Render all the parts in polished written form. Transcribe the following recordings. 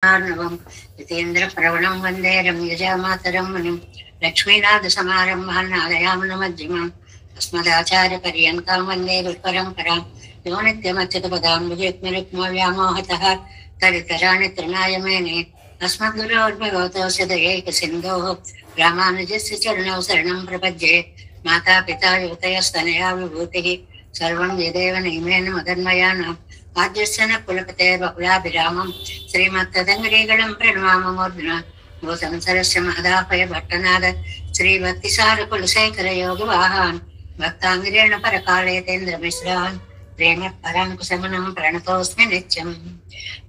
षण्मासार्णवम् यतीन्द्रप्रवणं वन्दे रम्यजामातरं मुनिं लक्ष्मीनाथसमारम्भान् नादयामनमध्यमाम् अस्मदाचार्यपर्यन्तां वन्दे गुरुपरम्परां यो नित्यमच्युतपदाम्बुजयुग्मरुक्मव्यामोहतः तदितराणि तृणाय मेने अस्मद्गुरोर्भगवतोऽस्य दयैकसिन्धोः रामानुजस्य चरणौ शरणं प्रपद्ये माता पिता युवतयस्तनया विभूतिः सर्वं यदेव नियमेन मदन्मयानाम् आद्यस्य न कुलपते बकुलाभिरामं श्रीमत्तदङ्गरीगणं प्रणमाममूर्ध्ना भूसंसरस्य महदापय भट्टनाद श्रीभक्तिसारकुलशेखरयोगिवाहान् भक्ताङ्गिरेण परकालेतेन्द्रमिश्रान् प्रेमपराङ्कुशमनं प्रणतोऽस्मि नित्यम्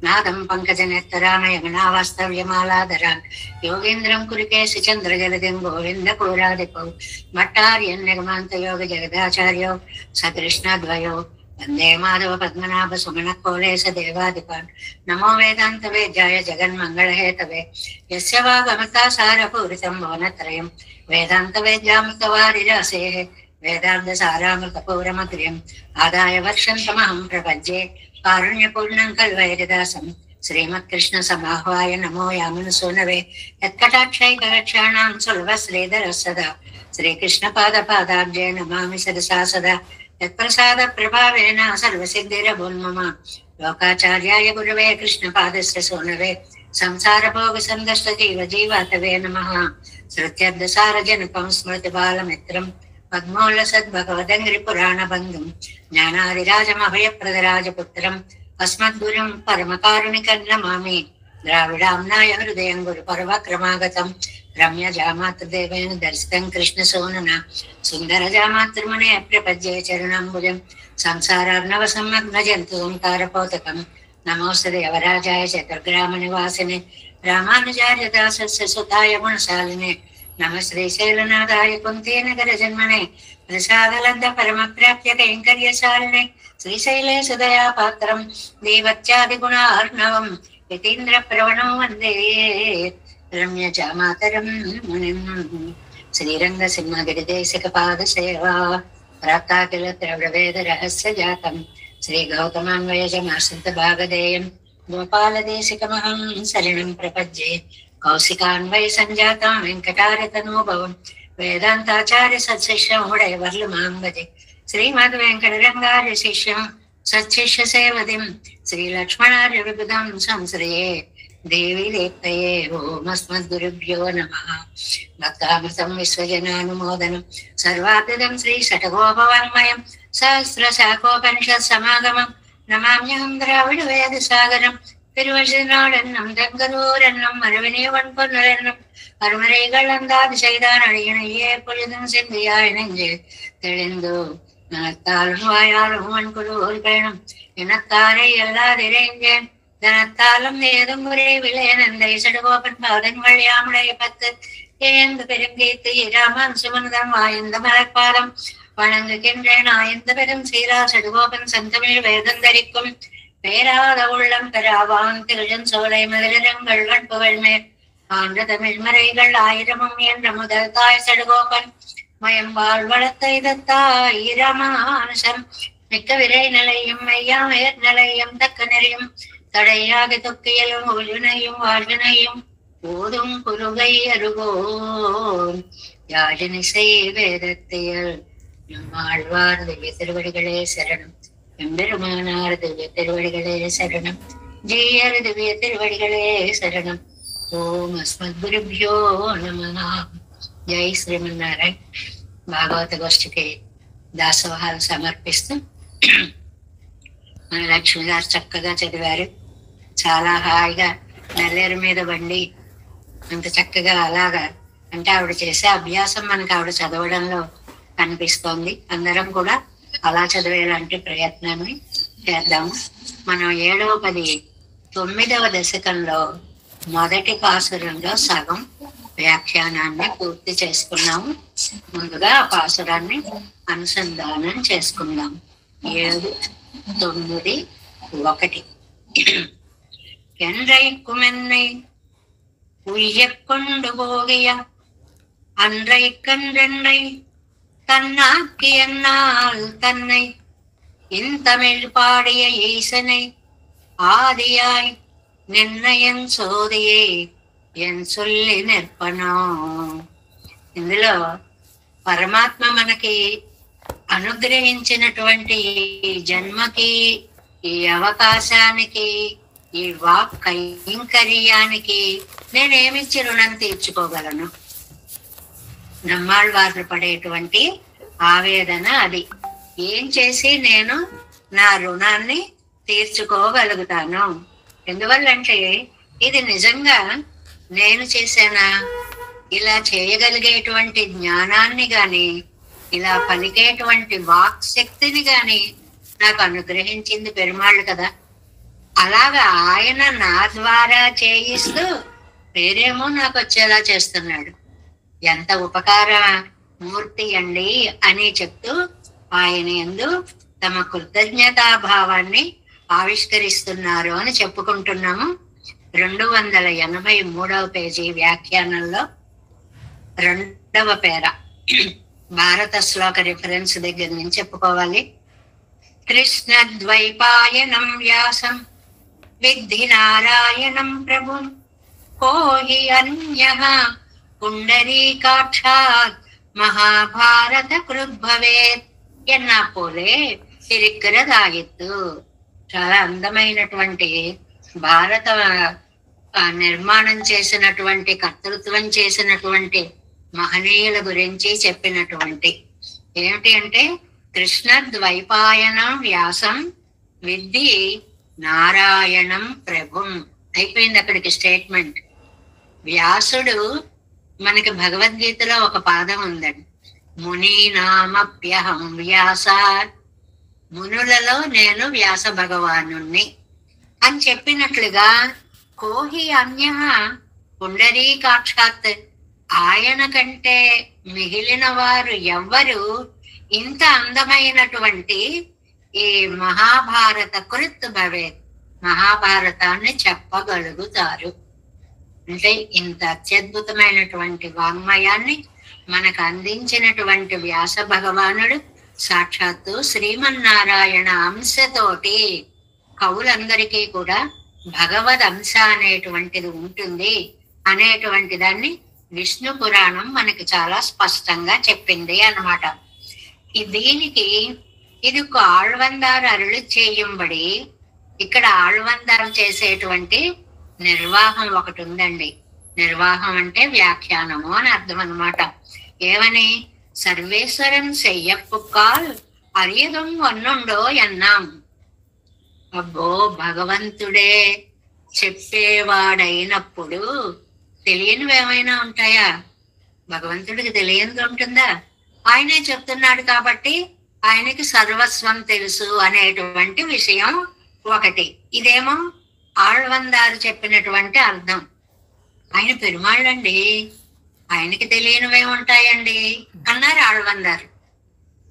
नादं पङ्कजनेत्तरानयमनावास्तव्यमालाधरान् योगीन्द्रं कुरुकेशचन्द्रजलदिं गोविन्दपूरादिपौ भट्टार्यन्निगमान्तयोगजगदाचार्यौ सकृष्णद्वयो वन्दे माधव पद्मनाभ सुमनकोले स देवादिपान् नमो वेदान्तवेद्याय जगन्मङ्गलहेतवे यस्य वागमता सारपूरितं भुवनत्रयं वेदान्तवेद्यामृतवारिरासेः वेदान्तसारामृतपौरमग्र्यम् आदाय वर्षन्तमहं प्रपद्ये कारुण्यपूर्णं कल्वैरिदासं श्रीमत्कृष्णसमाह्वाय नमो यामनसूनवे यत्कटाक्षैकरक्षाणां सुलभश्रीधरः सदा श्रीकृष्णपादपादाब्जे नमामि सरसा सदा यत्प्रसादप्रभावेन सर्वसिद्धिरभून्मम लोकाचार्याय गुरवे कृष्णपादस्य सूनवे संसारभोगसन्दष्टजीवजीवातवे नमः श्रुत्यर्धसारजनकं स्मृतिबालमित्रं पद्मोल्लसद्भगवदङ्घ्रिपुराणबन्धुं ज्ञानादिराजमभयप्रदराजपुत्रम् अस्मद्गुरुं परमकारुणिकं नमामि द्राविडाम्नाय हृदयं गुरुपर्वक्रमागतं रम्यजामातृदेवेन दर्शितं कृष्णसूनुना सुन्दरजामातृमुने प्रपद्ये चरणाम्बुजं संसारार्णवसम्मग्नजन्तु ओङ्कारपोतकं नमोऽस्तु देवराजाय चतुर्ग्रामनिवासिने रामानुजार्य दासस्य सुताय गुणशालिने नमः श्रीशैलनाथाय कुन्तीनगरजन्मने प्रसादलब्ध परमप्राप्य कैङ्कर्यशालिने श्रीशैले सदया पात्रं देवत्यादिगुणार्णवं यतीन्द्रप्रवणं वन्दे रम्यजामातरं मुनिम् श्रीरङ्गसिंहगिरिदेशिकपादसेवा प्राप्ताखिलत्रव्रवेदरहस्यजातं श्रीगौतमान्वयजमाश्रितभागधेयं गोपालदेशिकमहं शरणं प्रपद्ये कौशिकान्वयसञ्जातां वेङ्कटार्यतनूभवं वेदान्ताचार्य सत्शिष्यं उडयवर्लुमां भजे श्रीमद्वेङ्कटरङ्गार्य शिष्यं सत्शिष्यसेवतिं श्रीलक्ष्मणार्य विबुधं संश्रये देवी देवतये ओमस्मद्गुरुभ्यो नमः भक्तामृतं विश्वजनानुमोदनं सर्वाद्यदं श्रीषट्कोपवाङ्मयं सहस्रशाखोपनिषत्समागमं नमाम्यहं द्राविडवेदसागरं திருவள்ளுவன் தெங்கலூரன்னம் மரவினியவன் பொன்னரன்னம் அருமறைகளந்தாது செய்தான் அழியனையே பொழுதும் செந்தியாய் நெஞ்சு தெளிந்து நனத்தாலும் வாயாலும் வன்குழூர் பயணம் இனத்தாரை எல்லாதிரைஞ்சேன் தனத்தாலும் ஏதும் முறை விளையனந்தை சடுகோபன் பாதன் வழியாமுடைய பத்து ஏந்து பெருங்கீத்து இராமன் சுமந்தம் வாய்ந்த மலர்பாதம் வணங்குகின்றேன் ஆய்ந்த பெரும் சீரா சடுகோபன் சந்தமிழ் வேதம் தரிக்கும் பேராத உள்ளம் பெறாவான் திருஜன் சோலை மதுரங்கள் வட்புகள் மேல் ஆன்ற தமிழ் மறைகள் ஆயிரமும் என்ற முதல் தாய் சடுகோபன் மயம்பால் வளர்த்த இதத்தாய் இரமானுஷம் மிக்க விரை நிலையும் மையாமயர் நிலையும் தக்க நெறியும் தடையாக தொக்கியலும் ஒழுவினையும் வாழ்வினையும் போதும் குருகை அருகோம் யாழினிசை வேதத்தையல் நம்மாழ்வார் திவ்ய திருவடிகளே சரணம் எம்பெருமானார் திவ்ய திருவடிகளே சரணம் ஜெயர் திவ்ய திருவடிகளே சரணம் ఓం అస్మద్గురుభ్యో నమః. జై శ్రీమన్నారాయణ. భాగవత గోష్ఠికి దాసోహాలు సమర్పిస్తూ మన లక్ష్మి గారు చక్కగా చదివారు. చాలా హాయిగా నల్లేరు మీద బండి అంత చక్కగా అలాగా అంటే ఆవిడ చేసే అభ్యాసం మనకు ఆవిడ చదవడంలో కనిపిస్తోంది. అందరం కూడా అలా చదివేలాంటి ప్రయత్నాన్ని చేద్దాము. మనం 7వ 10 9వ దశకంలో మొదటి పాసురంలో సగం వ్యాఖ్యానాన్ని పూర్తి చేసుకున్నాము. ముందుగా ఆ పాసురాన్ని అనుసంధానం చేసుకుందాం. 7, 9, 1. என்றைக்குமென்னை உய்யக்கொண்டு போகிய அன்றைக்கன்றென்னை தன்னாக்கியன்னால் தன்னை இந்தமிழ் பாடிய ஈசனை ஆதியாய் నిర్ణయం సోదియే ఎన్ సొల్లి నిర్పణం. ఇందులో పరమాత్మ మనకి అనుగ్రహించినటువంటి ఈ జన్మకి, ఈ అవకాశానికి, ఈ వాక్ కైంకర్యానికి నేనేమిచ్చి రుణం తీర్చుకోగలను? బ్రహ్మాళ్వార్లు పడేటువంటి ఆవేదన అది. ఏం చేసి నేను నా రుణాన్ని తీర్చుకోగలుగుతాను? ఎందువల్లంటే ఇది నిజంగా నేను చేశానా? ఇలా చేయగలిగేటువంటి జ్ఞానాన్ని గాని, ఇలా పలికేటువంటి వాక్ శక్తిని గాని నాకు అనుగ్రహించింది పెరుమాళ్ళు కదా. అలాగా ఆయన నా ద్వారా చేయిస్తూ పేరేమో నాకు వచ్చేలా చేస్తున్నాడు. ఎంత ఉపకార మూర్తి అండి అని చెప్తూ ఆయన యందు తమ కృతజ్ఞతాభావాన్ని ఆవిష్కరిస్తున్నారు అని చెప్పుకుంటున్నాము. 283వ పేజీ వ్యాఖ్యానంలో 2వ పేర భారత శ్లోక రిఫరెన్స్ దగ్గర నుంచి చెప్పుకోవాలి. కృష్ణ ద్వైపాయనం వ్యాసం విద్ధి నారాయణం ప్రభుం కోహి అన్యః పుండరీకాక్షాత్ మహాభారత కృద్భవేత్ ఎన్నా పోలే తిరిక్కరదాయిత్తు. చాలా అందమైనటువంటి భారత నిర్మాణం చేసినటువంటి, కర్తృత్వం చేసినటువంటి మహనీయుల గురించి చెప్పినటువంటి ఏమిటి అంటే, కృష్ణ ద్వైపాయనం వ్యాసం విద్ధి నారాయణం ప్రభుం. అయిపోయింది అక్కడికి స్టేట్మెంట్. వ్యాసుడు మనకి భగవద్గీతలో ఒక పాదం ఉందండి, మునీనామప్యహం వ్యాస, మునులలో నేను వ్యాస భగవానుణ్ణి అని చెప్పినట్లుగా కోహి అన్యః పుండరీకాక్షాత్, ఆయన కంటే మిగిలిన వారు ఎవ్వరు ఇంత అందమైనటువంటి ఈ మహాభారత కృత్ భవేత్, మహాభారతాన్ని చెప్పగలుగుతారు. అంటే ఇంత అత్యద్భుతమైనటువంటి వాంగ్మయాన్ని మనకు అందించినటువంటి వ్యాస భగవానుడు సాక్షాత్తు శ్రీమన్నారాయణ అంశతోటి కవులందరికీ కూడా భగవద్ అంశ అనేటువంటిది ఉంటుంది అనేటువంటి దాన్ని విష్ణు పురాణం మనకి చాలా స్పష్టంగా చెప్పింది అన్నమాట. దీనికి ఇది ఒక ఆళ్వందారు అరుಳು చేయంబడి, ఇక్కడ ఆళ్వందారు చేసేటువంటి నిర్వాహం ఒకటి ఉందండి. నిర్వాహం అంటే వ్యాఖ్యానము అని అర్థం అన్నమాట. ఏమని? సర్వేశ్వరం చెయ్యప్పుకాల్ అరియదం వన్నుండో ఎన్నాం. అబ్బో, భగవంతుడే చెప్పేవాడైనప్పుడు తెలియనివి ఏమైనా ఉంటాయా? భగవంతుడికి తెలియనిది ఉంటుందా? ఆయనే చెప్తున్నాడు కాబట్టి ఆయనకి సర్వస్వం తెలుసు అనేటువంటి విషయం ఒకటి. ఇదేమో ఆళ్వందారు చెప్పినటువంటి అర్థం. ఆయన పెరుమాళ్ళండి, ఆయనకి తెలియనివే ఉంటాయండి అన్నారు ఆళ్వందారు.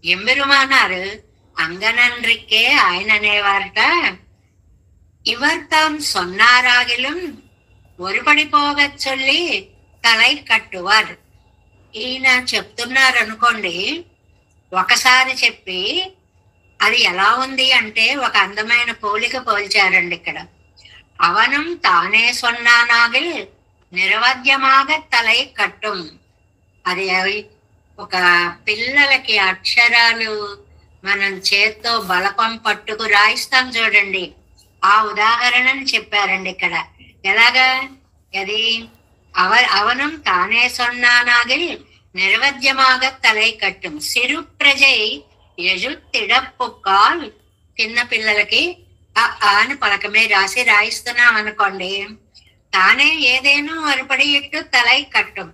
ఎంబెరుమానారు అంగనన్రిక్కే ఆయన అనేవారట, ఇవర్ తాం సొన్నారాగిలం ఒరిపడిపోగ చొల్లి తలై కట్టువారు. ఈయన చెప్తున్నారు అనుకోండి, ఒకసారి చెప్పి అది ఎలా ఉంది అంటే ఒక అందమైన పోలిక పోల్చారండి ఇక్కడ. అవనం తానే సొన్నానాగిల్ నిరవధ్యమాగ తలై కట్టుం. అది ఒక పిల్లలకి అక్షరాలు మనం చేత్తో బలపం పట్టుకు రాయిస్తాం చూడండి, ఆ ఉదాహరణని చెప్పారండి ఇక్కడ. ఎలాగా? అది అవనం తానే సొన్నానాగిల్ నిరవధ్యమాగ తలై కట్టుం. సిరు ప్రజై యజుత్తిడప్పుకాల్. చిన్న పిల్లలకి అని పలకమే రాసి రాయిస్తున్నాం అనుకోండి, తానే ఏదేనో వరపడి ఇట్టు తలై కట్టుం.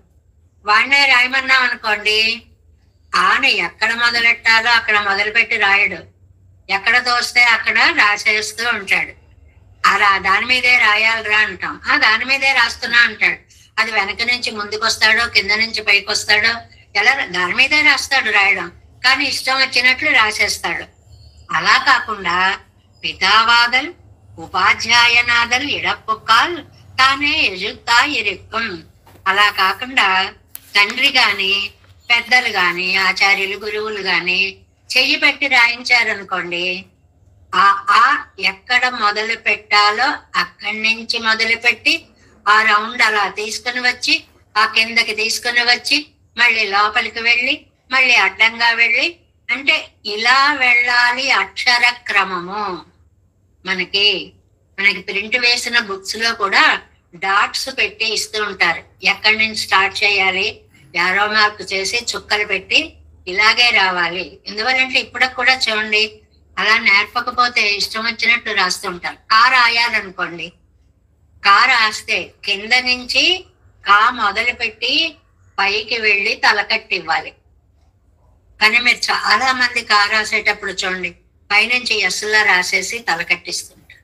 వాడినే రాయమన్నాం అనుకోండి, ఆన ఎక్కడ మొదలెట్టాలో అక్కడ మొదలుపెట్టి రాయడు, ఎక్కడ తోస్తే అక్కడ రాసేస్తూ ఉంటాడు. అలా దాని మీదే రాయాలిరా అంటాం, దాని మీదే రాస్తున్నా అంటాడు. అది వెనక నుంచి ముందుకు వస్తాడో కింద నుంచి పైకి వస్తాడో ఎలా దాని మీదే రాస్తాడు రాయడం, కానీ ఇష్టం వచ్చినట్లు రాసేస్తాడు. అలా కాకుండా పితావాదల్ ఉపాధ్యాయనాదల్ ఇడప్పుకాల్ తానే ఎజుత్తా ఇరుక్కం. అలా కాకుండా తండ్రి గాని పెద్దలు గాని ఆచార్యులు గురువులు గాని చెయ్యి పెట్టి రాయించారనుకోండి, ఆ ఆ ఎక్కడ మొదలు పెట్టాలో అక్కడి నుంచి మొదలుపెట్టి ఆ రౌండ్ అలా తీసుకుని వచ్చి ఆ కిందకి తీసుకుని వచ్చి మళ్ళీ లోపలికి వెళ్ళి మళ్ళీ అడ్డంగా వెళ్ళి, అంటే ఇలా వెళ్ళాలి అక్షర క్రమము. మనకి మనకి ప్రింట్ వేసిన బుక్స్ లో కూడా డాట్స్ పెట్టి ఇస్తూ ఉంటారు, ఎక్కడి నుంచి స్టార్ట్ చేయాలి, యారో మార్క్ చేసి చుక్కలు పెట్టి ఇలాగే రావాలి. ఎందువల్లంటే ఇప్పటికి కూడా చూడండి, అలా నేర్పకపోతే ఇష్టం వచ్చినట్టు రాస్తుంటారు. కా రాయాలనుకోండి, కా రాస్తే కింద నుంచి కా మొదలు పెట్టి పైకి వెళ్ళి తలకట్టి ఇవ్వాలి. కానీ మీరు చాలా మంది కా రాసేటప్పుడు చూడండి, పైనుంచి ఎస్లా రాసేసి తలకట్టిస్తుంటారు.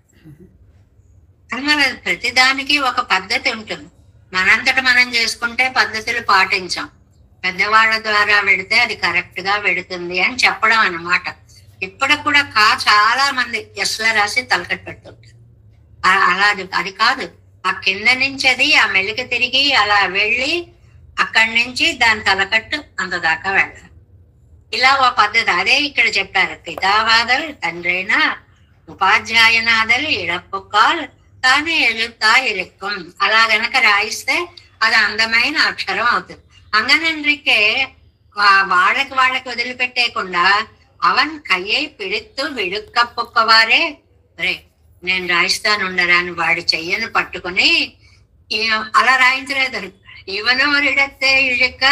కానీ మన ప్రతిదానికి ఒక పద్ధతి ఉంటుంది. మనంతట మనం చేసుకుంటే పద్ధతులు పాటించాం, పెద్దవాళ్ళ ద్వారా వెళితే అది కరెక్ట్ గా వెడుతుంది అని చెప్పడం అన్నమాట. ఇప్పటికి కూడా కా చాలా మంది ఎస్లా రాసి తలకట్టు పెడుతుంటారు. అలా అది కాదు, ఆ కింద నుంచి అది ఆ మెలిక తిరిగి అలా వెళ్ళి అక్కడి నుంచి దాని తలకట్టు అంత దాకా వెళ్ళాలి. ఇలా ఓ పద్ధతి. అదే ఇక్కడ చెప్పారు, పితావాదలు తండ్రైనా ఉపాధ్యాయనాదలు ఇడప్పుకాల్ తానే ఎలుతా ఇరుక్కం. అలా గనక రాయిస్తే అది అందమైన అక్షరం అవుతుంది. అంగనండ్రికే వాళ్ళకి వదిలిపెట్టేయకుండా అవన్ కయ్యై పిడుత్తు విడుక్కప్పుక్కవారే, రే నేను రాయిస్తానుండరా అని వాడి చెయ్యను పట్టుకుని అలా రాయించలేదు. ఇవనోరిడతే ఇழக்க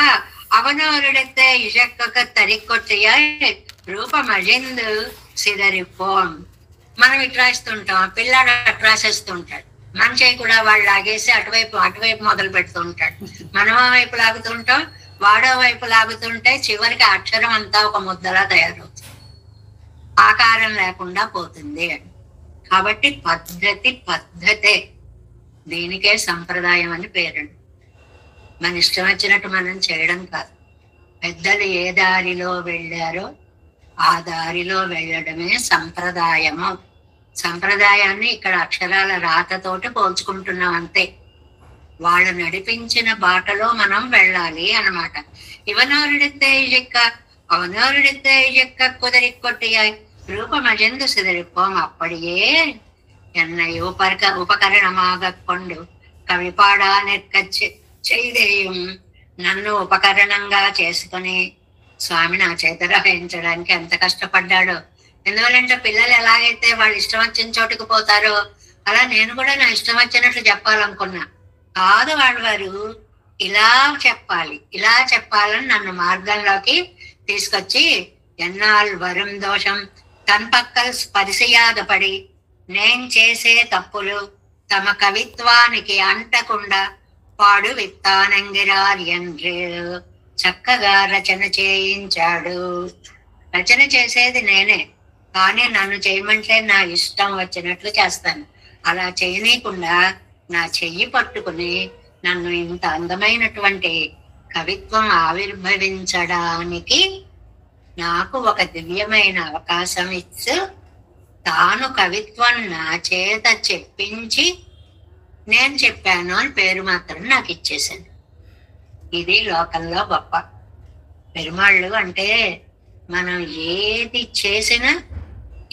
அவனோரிடத்தை இழக்க தறிకొట్టయాయ్ రూపమజెందు సిదరిపోం. మనం ఇటు రాస్తుంటాం, పిల్లాడు అటు రాసేస్తుంటాడు. మన చేయి కూడా వాళ్ళు లాగేసి అటువైపు మొదలు పెడుతూ ఉంటాడు. మనం వైపు లాగుతుంటాం, వాడో వైపు లాగుతుంటే చివరికి అక్షరం అంతా ఒక ముద్దలా తయారవుతుంది, ఆకారం లేకుండా పోతుంది అని. కాబట్టి పద్ధతే, దీనికే సంప్రదాయం అని పేరండి. మన ఇష్టం వచ్చినట్టు మనం చేయడం కాదు. పెద్దలు ఏ దారిలో వెళ్ళారో ఆ దారిలో వెళ్ళడమే సంప్రదాయము. సంప్రదాయాన్ని ఇక్కడ అక్షరాల రాతతోటి పోల్చుకుంటున్నాం అంతే. వాళ్ళు నడిపించిన బాటలో మనం వెళ్ళాలి అన్నమాట. ఇవనోరుడితే ఇజక్క అవనోరుడితే ఇజక్క కుదరి కొట్టియాయ్ రూపమజెందు సిదరిపోం. அப்படியே என்னை ఉపకరణமாக கொண்டு కవిపాడా నెక్కచ్చి చేయదేయం. నన్ను ఉపకరణంగా చేసుకుని స్వామి నా చేత రాయించడానికి ఎంత కష్టపడ్డాడో. ఎందువల్లంటే పిల్లలు ఎలాగైతే వాళ్ళు ఇష్టం వచ్చిన చోటుకు పోతారో అలా నేను కూడా నా ఇష్టం వచ్చినట్లు చెప్పాలనుకున్నా. కాదు, వారు ఇలా చెప్పాలని నన్ను మార్గంలోకి తీసుకొచ్చి ఎన్నాళ్ళు వరం దోషం తన్పక్కల్ స్పర్శయాదపడి నేను చేసే తప్పులు తమ కవిత్వానికి అంటకుండా పాడు విత్తానంగిరార్యండ్రు చక్కగా రచన చేయించాడు. రచన చేసేది నేనే, కానీ నన్ను చేయమంటే నా ఇష్టం వచ్చినట్లు చేస్తాను. అలా చేయనీయకుండా నా చెయ్యి పట్టుకుని నన్ను ఇంత అందమైనటువంటి కవిత్వం ఆవిర్భవించడానికి నాకు ఒక దివ్యమైన అవకాశం ఇచ్చి తాను కవిత్వం నా చేత చెప్పించి నేను చెప్పాను అని పేరు మాత్రం నాకు ఇచ్చేసాను. ఇది లోకంలో గొప్ప. పెరుమాళ్ళు అంటే మనం ఏది చేసినా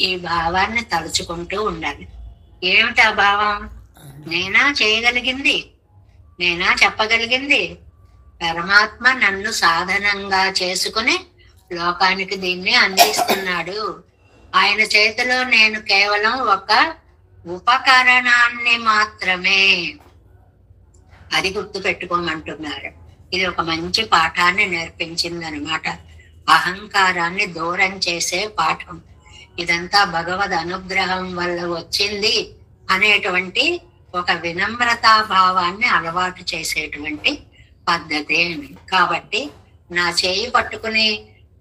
ఈ భావాన్ని తలుచుకుంటూ ఉండాలి. ఏమిటి ఆ భావం? నేనా చేయగలిగింది, నేనా చెప్పగలిగింది? పరమాత్మ నన్ను సాధనంగా చేసుకుని లోకానికి దీన్ని అందిస్తున్నాడు. ఆయన చేతిలో నేను కేవలం ఒక ఉపకరణాన్ని మాత్రమే. అది గుర్తు పెట్టుకోమంటున్నారు. ఇది ఒక మంచి పాఠాన్ని నేర్పించింది అనమాట. అహంకారాన్ని దూరం చేసే పాఠం. ఇదంతా భగవద్ అనుగ్రహం వల్ల వచ్చింది అనేటువంటి ఒక వినమ్రతా భావాన్ని అలవాటు చేసేటువంటి పద్ధతి. కాబట్టి నా చేయి పట్టుకుని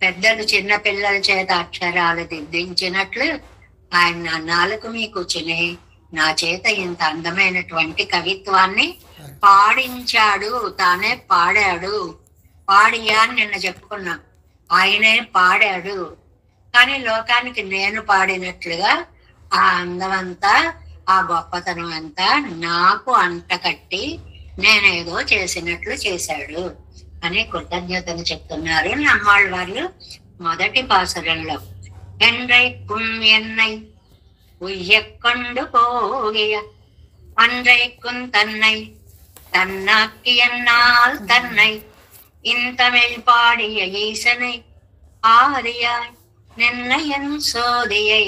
పెద్దలు చిన్న పిల్లల చేత అక్షరాలు దిద్దించినట్లు ఆయన నా నాలుగు మీ కూర్చుని నా చేత ఇంత అందమైనటువంటి కవిత్వాన్ని పాడించాడు. తానే పాడాడు. పాడియా అని నిన్న చెప్పుకున్నాం. ఆయనే పాడాడు, కానీ లోకానికి నేను పాడినట్లుగా ఆ అందమంతా ఆ గొప్పతనం అంతా నాకు అంటకట్టి నేనేదో చేసినట్లు చేశాడు అని కృతజ్ఞతలు చెప్తున్నారు నమ్మాళ్ళ వాళ్ళు మొదటి పాసురంలో. ఎన్రైக்கும் என்னை உய்யக்கொண்டு போகிய அன்றைக்கும் தன்னை தன்னாக்கி என்னால் தன்னை இன்தமிழ் பாடிய ஈசனை ஆரியாய் నిన్న ఎన్ సోదియై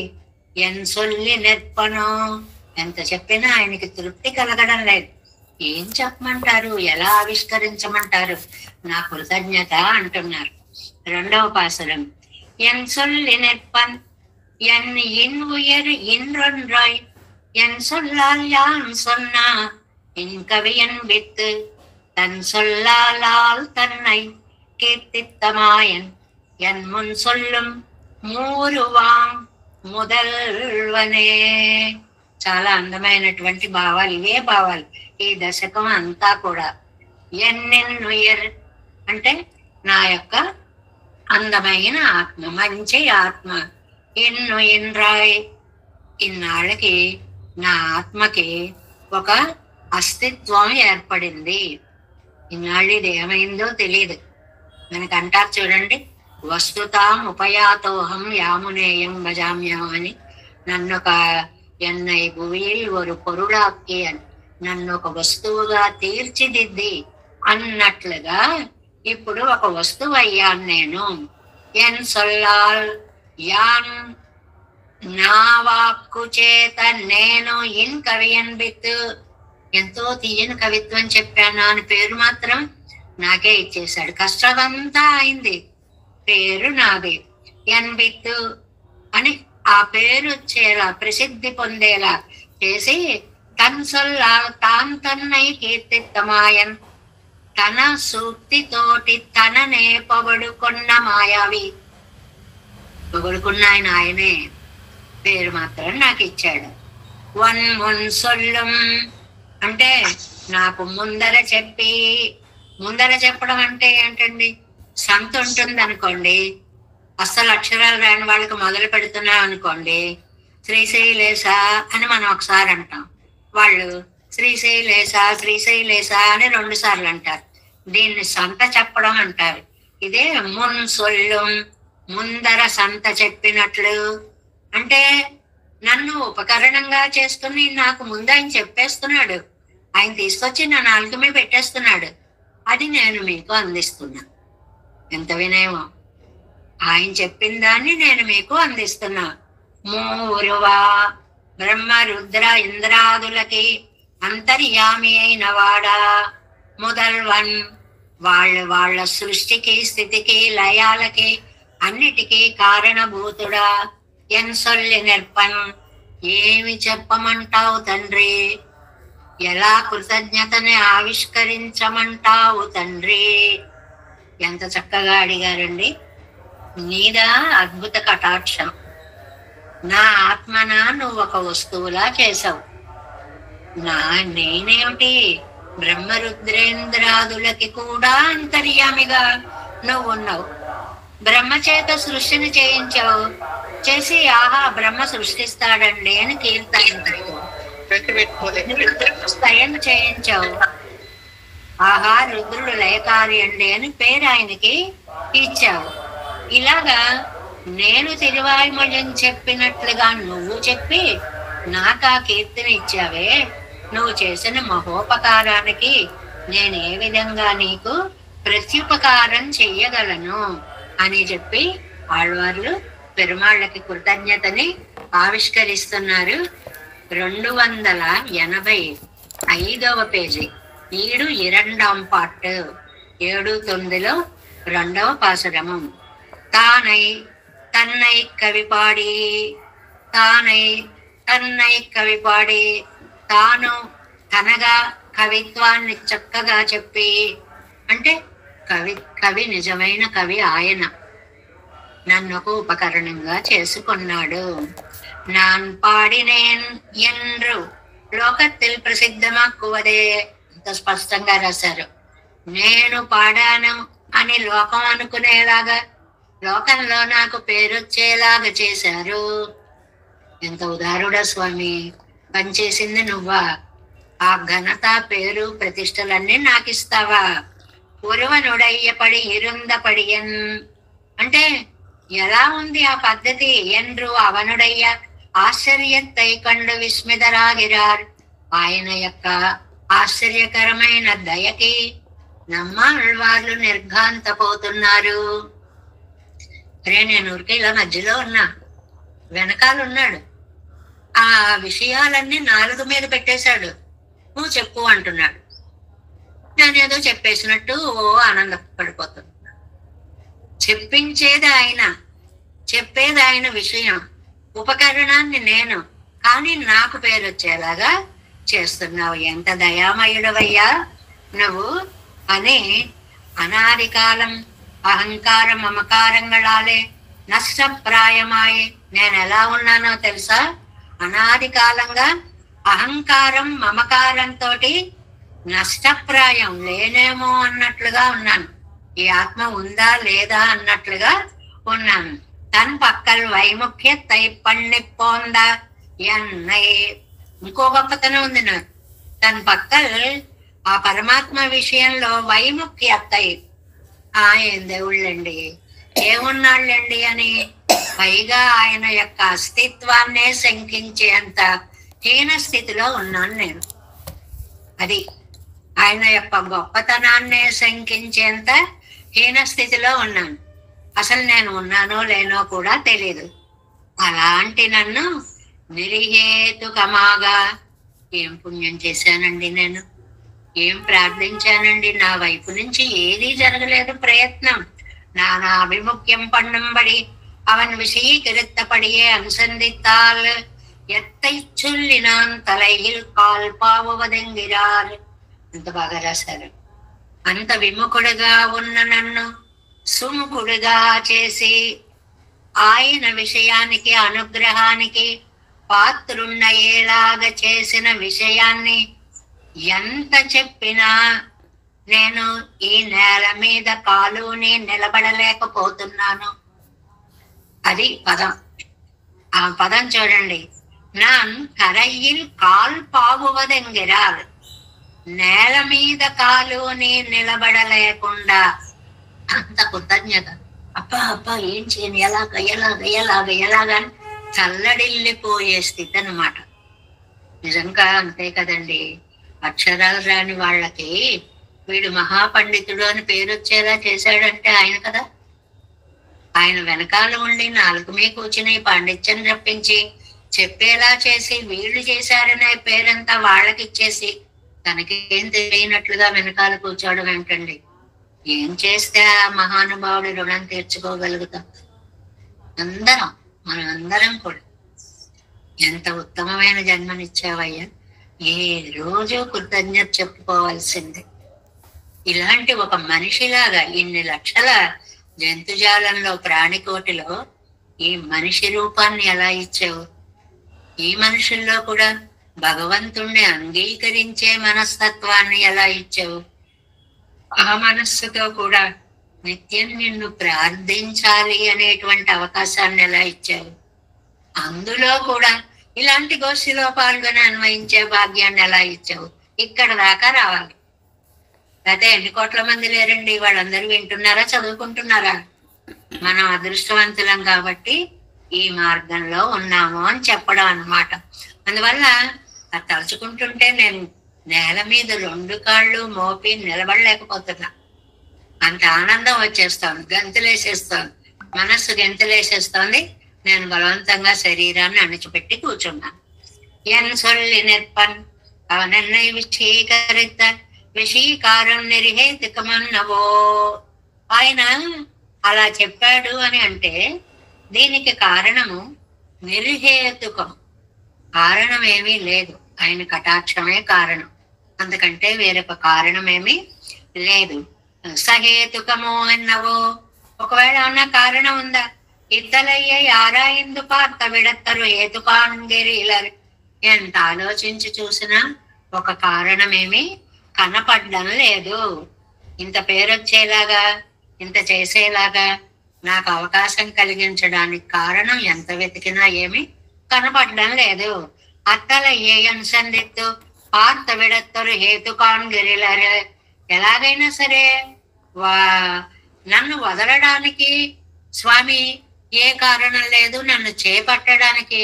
ఎన్ సొల్లి నెర్పనో. ఎంత చెప్పినా ఆయనకి తృప్తి కలగడం లేదు. ఏం చెప్పమంటారు, ఎలా ఆవిష్కరించమంటారు నా కృతజ్ఞత అంటున్నారు. రెండవ పాసురం, ఎన్ సొల్లి నెర్పన్ ఎన్ ఇన్ ఉయర్ ఇన్రొన్రాయ్ ఎన్ సొల్లాల్ యాన్ சொன்னா இன் கவியன் வித்து தன் சொல்லாலால் தன்னை கீர்த்தித்தமாயன் என் முன் சொல்லும் మూరువాం మొదల్వనే. చాలా అందమైనటువంటి భావాలు, ఇవే భావాలు ఈ దశకం అంతా కూడా. ఎన్నెన్నుయర్ అంటే నా యొక్క అందమైన ఆత్మ, మంచి ఆత్మ. ఎన్ను ఎన్రాయ్, ఇన్నాళ్ళకి నా ఆత్మకి ఒక అస్తిత్వం ఏర్పడింది. ఇన్నాళ్ళు ఇది ఏమైందో తెలియదు. మనకంటారు చూడండి, వస్తుతాం ఉపయాతోహం యామునేయం భజామ్యం అని. నన్ను ఒక ఎన్నై భూమిயில் ஒரு పొరుడాకి అని, నన్ను ఒక వస్తువుగా తీర్చిదిద్ది అన్నట్లుగా ఇప్పుడు ఒక వస్తువు అయ్యాను నేను. ఎన్ సొల్లాల్ యాన్, నా వాక్కు చేత నేను ఇన్ కవియన్ బిత్, ఎంతో తీయని కవిత్వం చెప్పాను అని పేరు మాత్రం నాకే ఇచ్చేశాడు. కష్టమంతా అయింది, పేరు నాది. ఎన్ బిత్ అని ఆ పేరు వచ్చేలా, ప్రసిద్ధి పొందేలా చేసి తన్ సొల్లా తాన్ తన్నై కీర్తిత్తమాయన్, తన సూక్తితోటి తననే పొగడుకున్న మాయావి. పొగడుకున్న ఆయనే, పేరు మాత్రం నాకు ఇచ్చాడు. వన్ మున్ సొల్లం అంటే నాకు ముందర చెప్పి, ముందర చెప్పడం అంటే ఏంటండి, సంత ఉంటుంది అనుకోండి, అస్సలు అక్షరాలు రాని వాళ్ళకి మొదలు పెడుతున్నా అనుకోండి, శ్రీశైలేశ అని మనం ఒకసారి అంటాం, వాళ్ళు శ్రీశైలేశ శ్రీశైలేశ అని 2 సార్లు అంటారు. దీన్ని సంత చెప్పడం అంటారు. ఇదే మున్ సొల్లం, ముందర సంత చెప్పినట్లు. అంటే నన్ను ఉపకరణంగా చేసుకుని నాకు ముందు ఆయన చెప్పేస్తున్నాడు, ఆయన తీసుకొచ్చి నా నాలుక మీద పెట్టేస్తున్నాడు, అది నేను మీకు అందిస్తున్నా. ఎంత వినయమో! ఆయన చెప్పిన దాన్ని నేను మీకు అందిస్తున్నా. మూరువా, బ్రహ్మ రుద్ర ఇంద్రాదులకి అంతర్యామి అయిన వాడా, మొదల్వన్ వాళ్ళ సృష్టికి స్థితికి లయాలకి అన్నిటికీ కారణభూతుడా. ఎన్ సొల్లి నెర్పన్, ఏమి చెప్పమంటావు తండ్రి, ఎలా కృతజ్ఞతని ఆవిష్కరించమంటావు తండ్రి. ఎంత చక్కగా అడిగారండి. నీదా అద్భుత కటాక్షం. నా ఆత్మన నువ్వు ఒక వస్తువులా చేసావు. నేనేమిటి, బ్రహ్మరుద్రేంద్రాదులకి కూడా అంతర్యామిగా నువ్వు ఉన్నావు. బ్రహ్మచేత సృష్టిని చేయించావు, చేసి ఆహా బ్రహ్మ సృష్టిస్తాడండి అని కీర్తన చేయించావు. ఆహా రుద్రుడు లయకారి అండి అని పేరు ఆయనకి ఇచ్చావు. ఇలాగా నేను తిరువాయుమొழிని చెప్పినట్లుగా నువ్వు చెప్పి నాకు ఆ కీర్తిని ఇచ్చావే. నువ్వు చేసిన మహోపకారానికి నేను ఏ విధంగా నీకు ప్రత్యుపకారం చెయ్యగలను అని చెప్పి ఆళ్వార్లు పెరుమాళ్ళకి కృతజ్ఞతని ఆవిష్కరిస్తున్నారు. 285వ పేజీ, 7 పార్ట్, 7-9లో 2వ పాసురము. తానై తన్నై కవిపాడి, తానై తన్నై కవిపాడి, తాను తనగా కవిత్వాన్ని చక్కగా చెప్పి, అంటే కవి నిజమైన కవి ఆయన నన్ను ఒక ఉపకరణంగా చేసుకున్నాడు. நான் பாடினேன் என்று లోకத்தில் ప్రసిద్ధమాక్కువదే. ఇంత స్పష్టంగా రాశారు. నేను పాడాను అని లోకం అనుకునేలాగా, లోకంలో నాకు పేరొచ్చేలాగా చేశారు. ఎంత ఉదారుడా స్వామి, పనిచేసింది నువ్వా? ఆ ఘనత పేరు ప్రతిష్టలన్నీ నాకు ఇస్తావా? ఒరువనుడయ్యపడి ఇరుందపడియన్ అంటే ఎలా ఉంది ఆ పద్ధతి? ఎండ్రు అవనుడయ్య, ఆశ్చర్యத்தை కండు విస్మితరాగిరార్. ఆయన యొక్క ఆశ్చర్యకరమైన దయకి నమ్మాళ్ళు నిర్ఘాంతపోతున్నారు. అరే నేను ఊరికే ఇలా మధ్యలో ఉన్నా, వెనకాల ఉన్నాడు, ఆ విషయాలన్నీ నాలుగు మీద పెట్టేశాడు. నువ్వు చెప్పు అంటున్నాడు. నేనేదో చెప్పేసినట్టు ఆనందపడిపోతున్నా. చెప్పించేది ఆయన, చెప్పేది ఆయన విషయం, ఉపకరణాన్ని నేను, కానీ నాకు పేరు వచ్చేలాగా చేస్తున్నావు. ఎంత దయామయుడవయ్యా నువ్వు అని అనాది కాలం అహంకార మమకారంగళాలే నష్టప్రాయమాయి. నేను ఎలా ఉన్నానో తెలుసా? అనాది కాలంగా అహంకారం మమకారంతో నష్టప్రాయం, లేనేమో అన్నట్లుగా ఉన్నాను. ఈ ఆత్మ ఉందా లేదా అన్నట్లుగా ఉన్నాను. తన్ పక్కల్ వైముఖ్యతై పణ్ణిపోందా ఎన్నై. ఇంకో గొప్పతనం ఉంది నాకు. తన పక్కల్ ఆ పరమాత్మ విషయంలో వైముఖ్యతై, ఏం దేవుళ్ళండి, ఏమున్నాళ్ళండి అని పైగా ఆయన యొక్క అస్తిత్వాన్నే శంకించేంత హీన స్థితిలో ఉన్నాను నేను. అది ఆయన యొక్క గొప్పతనాన్నే శంకించేంత హీన స్థితిలో ఉన్నాను. అసలు నేను ఉన్నానో లేనో కూడా తెలియదు. అలాంటి నన్ను నిరిహేతుకమాగా ఏం పుణ్యం చేశానండి నేను, ఏం ప్రార్థించానండి? నా వైపు నుంచి ఏదీ జరగలేదు ప్రయత్నం. నానా అభిముఖ్యం పన్నుంబడి అవన్ విషయీకరిత్తపడియే అనుసంధితాల్ ఎత్తై చొల్లినాన్ తలైల్ కాల్పావదెంగిరాల్. అంత బాగా రాశారు. అంత విముఖుడుగా ఉన్న నన్ను సుముఖుడుగా చేసి ఆయన విషయానికి అనుగ్రహానికి పాత్రున్నయ్యేలాగా చేసిన విషయాన్ని ఎంత చెప్పినా నేను ఈ నేల మీద కాలుని నిలబడలేకపోతున్నాను. అది పదం. ఆ పదం చూడండి. నాన్ కరయ్యిల్ కాల్ పావువదెంగిరాల్. నేల మీద కాలుని నిలబడలేకుండా అంత కృతజ్ఞత. అప్ప ఏం చేయను, ఎలాగ చల్లడిల్లిపోయే స్థితి అన్నమాట. నిజంగా అంతే కదండి. అక్షరాలు రాని వాళ్ళకి వీడు మహాపండితుడు అని పేరు వచ్చేలా చేశాడంటే ఆయన కదా. ఆయన వెనకాల ఉండి నాలుగు మీద కూర్చుని పాండిత్యం రప్పించి చెప్పేలా చేసి వీళ్ళు చేశారనే పేరంతా వాళ్ళకి ఇచ్చేసి తనకేం తెలియనట్లుగా వెనకాల కూర్చోవడం ఏంటండి? ఏం చేస్తే ఆ మహానుభావుడి రుణం తీర్చుకోగలుగుతాం? మనం అందరం కూడా ఎంత ఉత్తమమైన జన్మనిచ్చావయ్యా, ఏ రోజు కృతజ్ఞత చెప్పుకోవాల్సిందే. ఇలాంటి ఒక మనిషిలాగా ఇన్ని లక్షల జంతుజాలంలో ప్రాణికోటిలో ఈ మనిషి రూపాన్ని ఎలా ఇచ్చావు? ఈ మనుషుల్లో కూడా భగవంతుణ్ణి అంగీకరించే మనస్తత్వాన్ని ఎలా ఇచ్చావు? ఆ మనస్సుతో కూడా నిత్యం నిన్ను ప్రార్థించాలి అనేటువంటి అవకాశాన్ని ఎలా ఇచ్చావు? అందులో కూడా ఇలాంటి గోష్ఠిలో పాల్గొని అన్వయించే భాగ్యాన్ని ఎలా ఇచ్చావు? ఇక్కడ దాకా రావాలి. అయితే ఎన్ని కోట్ల మంది లేరండి, వాళ్ళందరూ వింటున్నారా, చదువుకుంటున్నారా? మనం అదృష్టవంతులం కాబట్టి ఈ మార్గంలో ఉన్నాము అని చెప్పడం అన్నమాట. అందువల్ల అది తలుచుకుంటుంటే నేను నేల మీద 2 కాళ్ళు మోపి నిలబడలేకపోతున్నా. అంత ఆనందం వచ్చేస్తోంది, గంతులేసేస్తోంది, మనస్సు గంతులేసేస్తోంది. నేను బలవంతంగా శరీరాన్ని అణిచిపెట్టి కూర్చున్నాను. ఎన్ సొల్లి నిర్పన్ అవనన్నై విషీకరిత విషీకారం నిర్హేతుకమన్నవో. ఆయన అలా చెప్పాడు అని అంటే దీనికి కారణము నిర్హేతుకం. కారణం ఏమీ లేదు, ఆయన కటాక్షమే కారణం, అందుకంటే వేరొక కారణమేమీ లేదు. సహేతుకము అన్నవో. ఒకవేళ ఉన్న కారణం ఉందా? ఇద్దలయ్య యారాయిందు పార్త విడత్తరు హేతుకాంగిరీలరు. ఎంత ఆలోచించి చూసినా ఒక కారణమేమి కనపడ్డం లేదు. ఇంత పేరొచ్చేలాగా, ఇంత చేసేలాగా నాకు అవకాశం కలిగించడానికి కారణం ఎంత వెతికినా ఏమి కనపడ్డం లేదు. అత్తలయ్యే అనుసంధిత్తు పార్త విడత్తరు హేతుకాంగిరీలరు. ఎలాగైనా సరే నన్ను వదలడానికి స్వామి ఏ కారణం లేదు, నన్ను చేపట్టడానికి